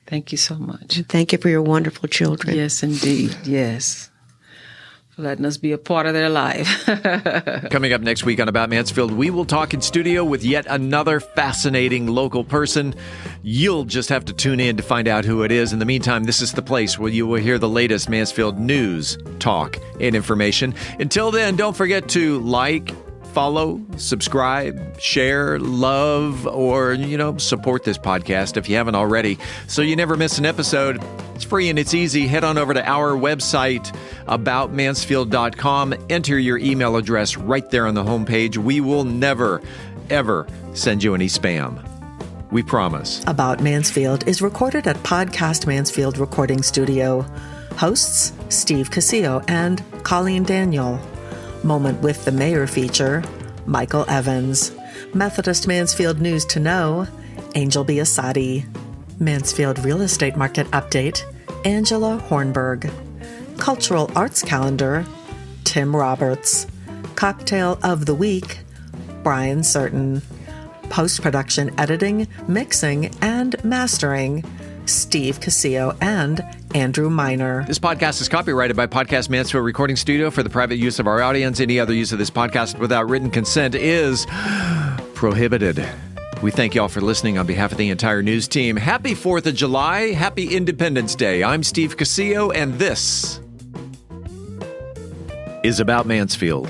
Thank you so much. And thank you for your wonderful children. Yes, indeed. Yes. For letting us be a part of their life. Coming up next week on About Mansfield, we will talk in studio with yet another fascinating local person. You'll just have to tune in to find out who it is. In the meantime, this is the place where you will hear the latest Mansfield news, talk, and information. Until then, don't forget to like, follow, subscribe, share, love, or, support this podcast if you haven't already, so you never miss an episode. It's free and it's easy. Head on over to our website, aboutmansfield.com. Enter your email address right there on the homepage. We will never, ever send you any spam. We promise. About Mansfield is recorded at Podcast Mansfield Recording Studio. Hosts, Steve Casillo and Colleen Daniel. Moment with the Mayor feature, Michael Evans. Methodist Mansfield News to Know, Angel Biasatti. Mansfield Real Estate Market Update, Angela Hornburg. Cultural Arts Calendar, Tim Roberts. Cocktail of the Week, Brian Certain. Post-production editing, mixing, and mastering, Steve Casillo and Andrew Miner. This podcast is copyrighted by Podcast Mansfield Recording Studio for the private use of our audience. Any other use of this podcast without written consent is prohibited. We thank you all for listening on behalf of the entire news team. Happy 4th of July. Happy Independence Day. I'm Steve Casillo, and this is About Mansfield.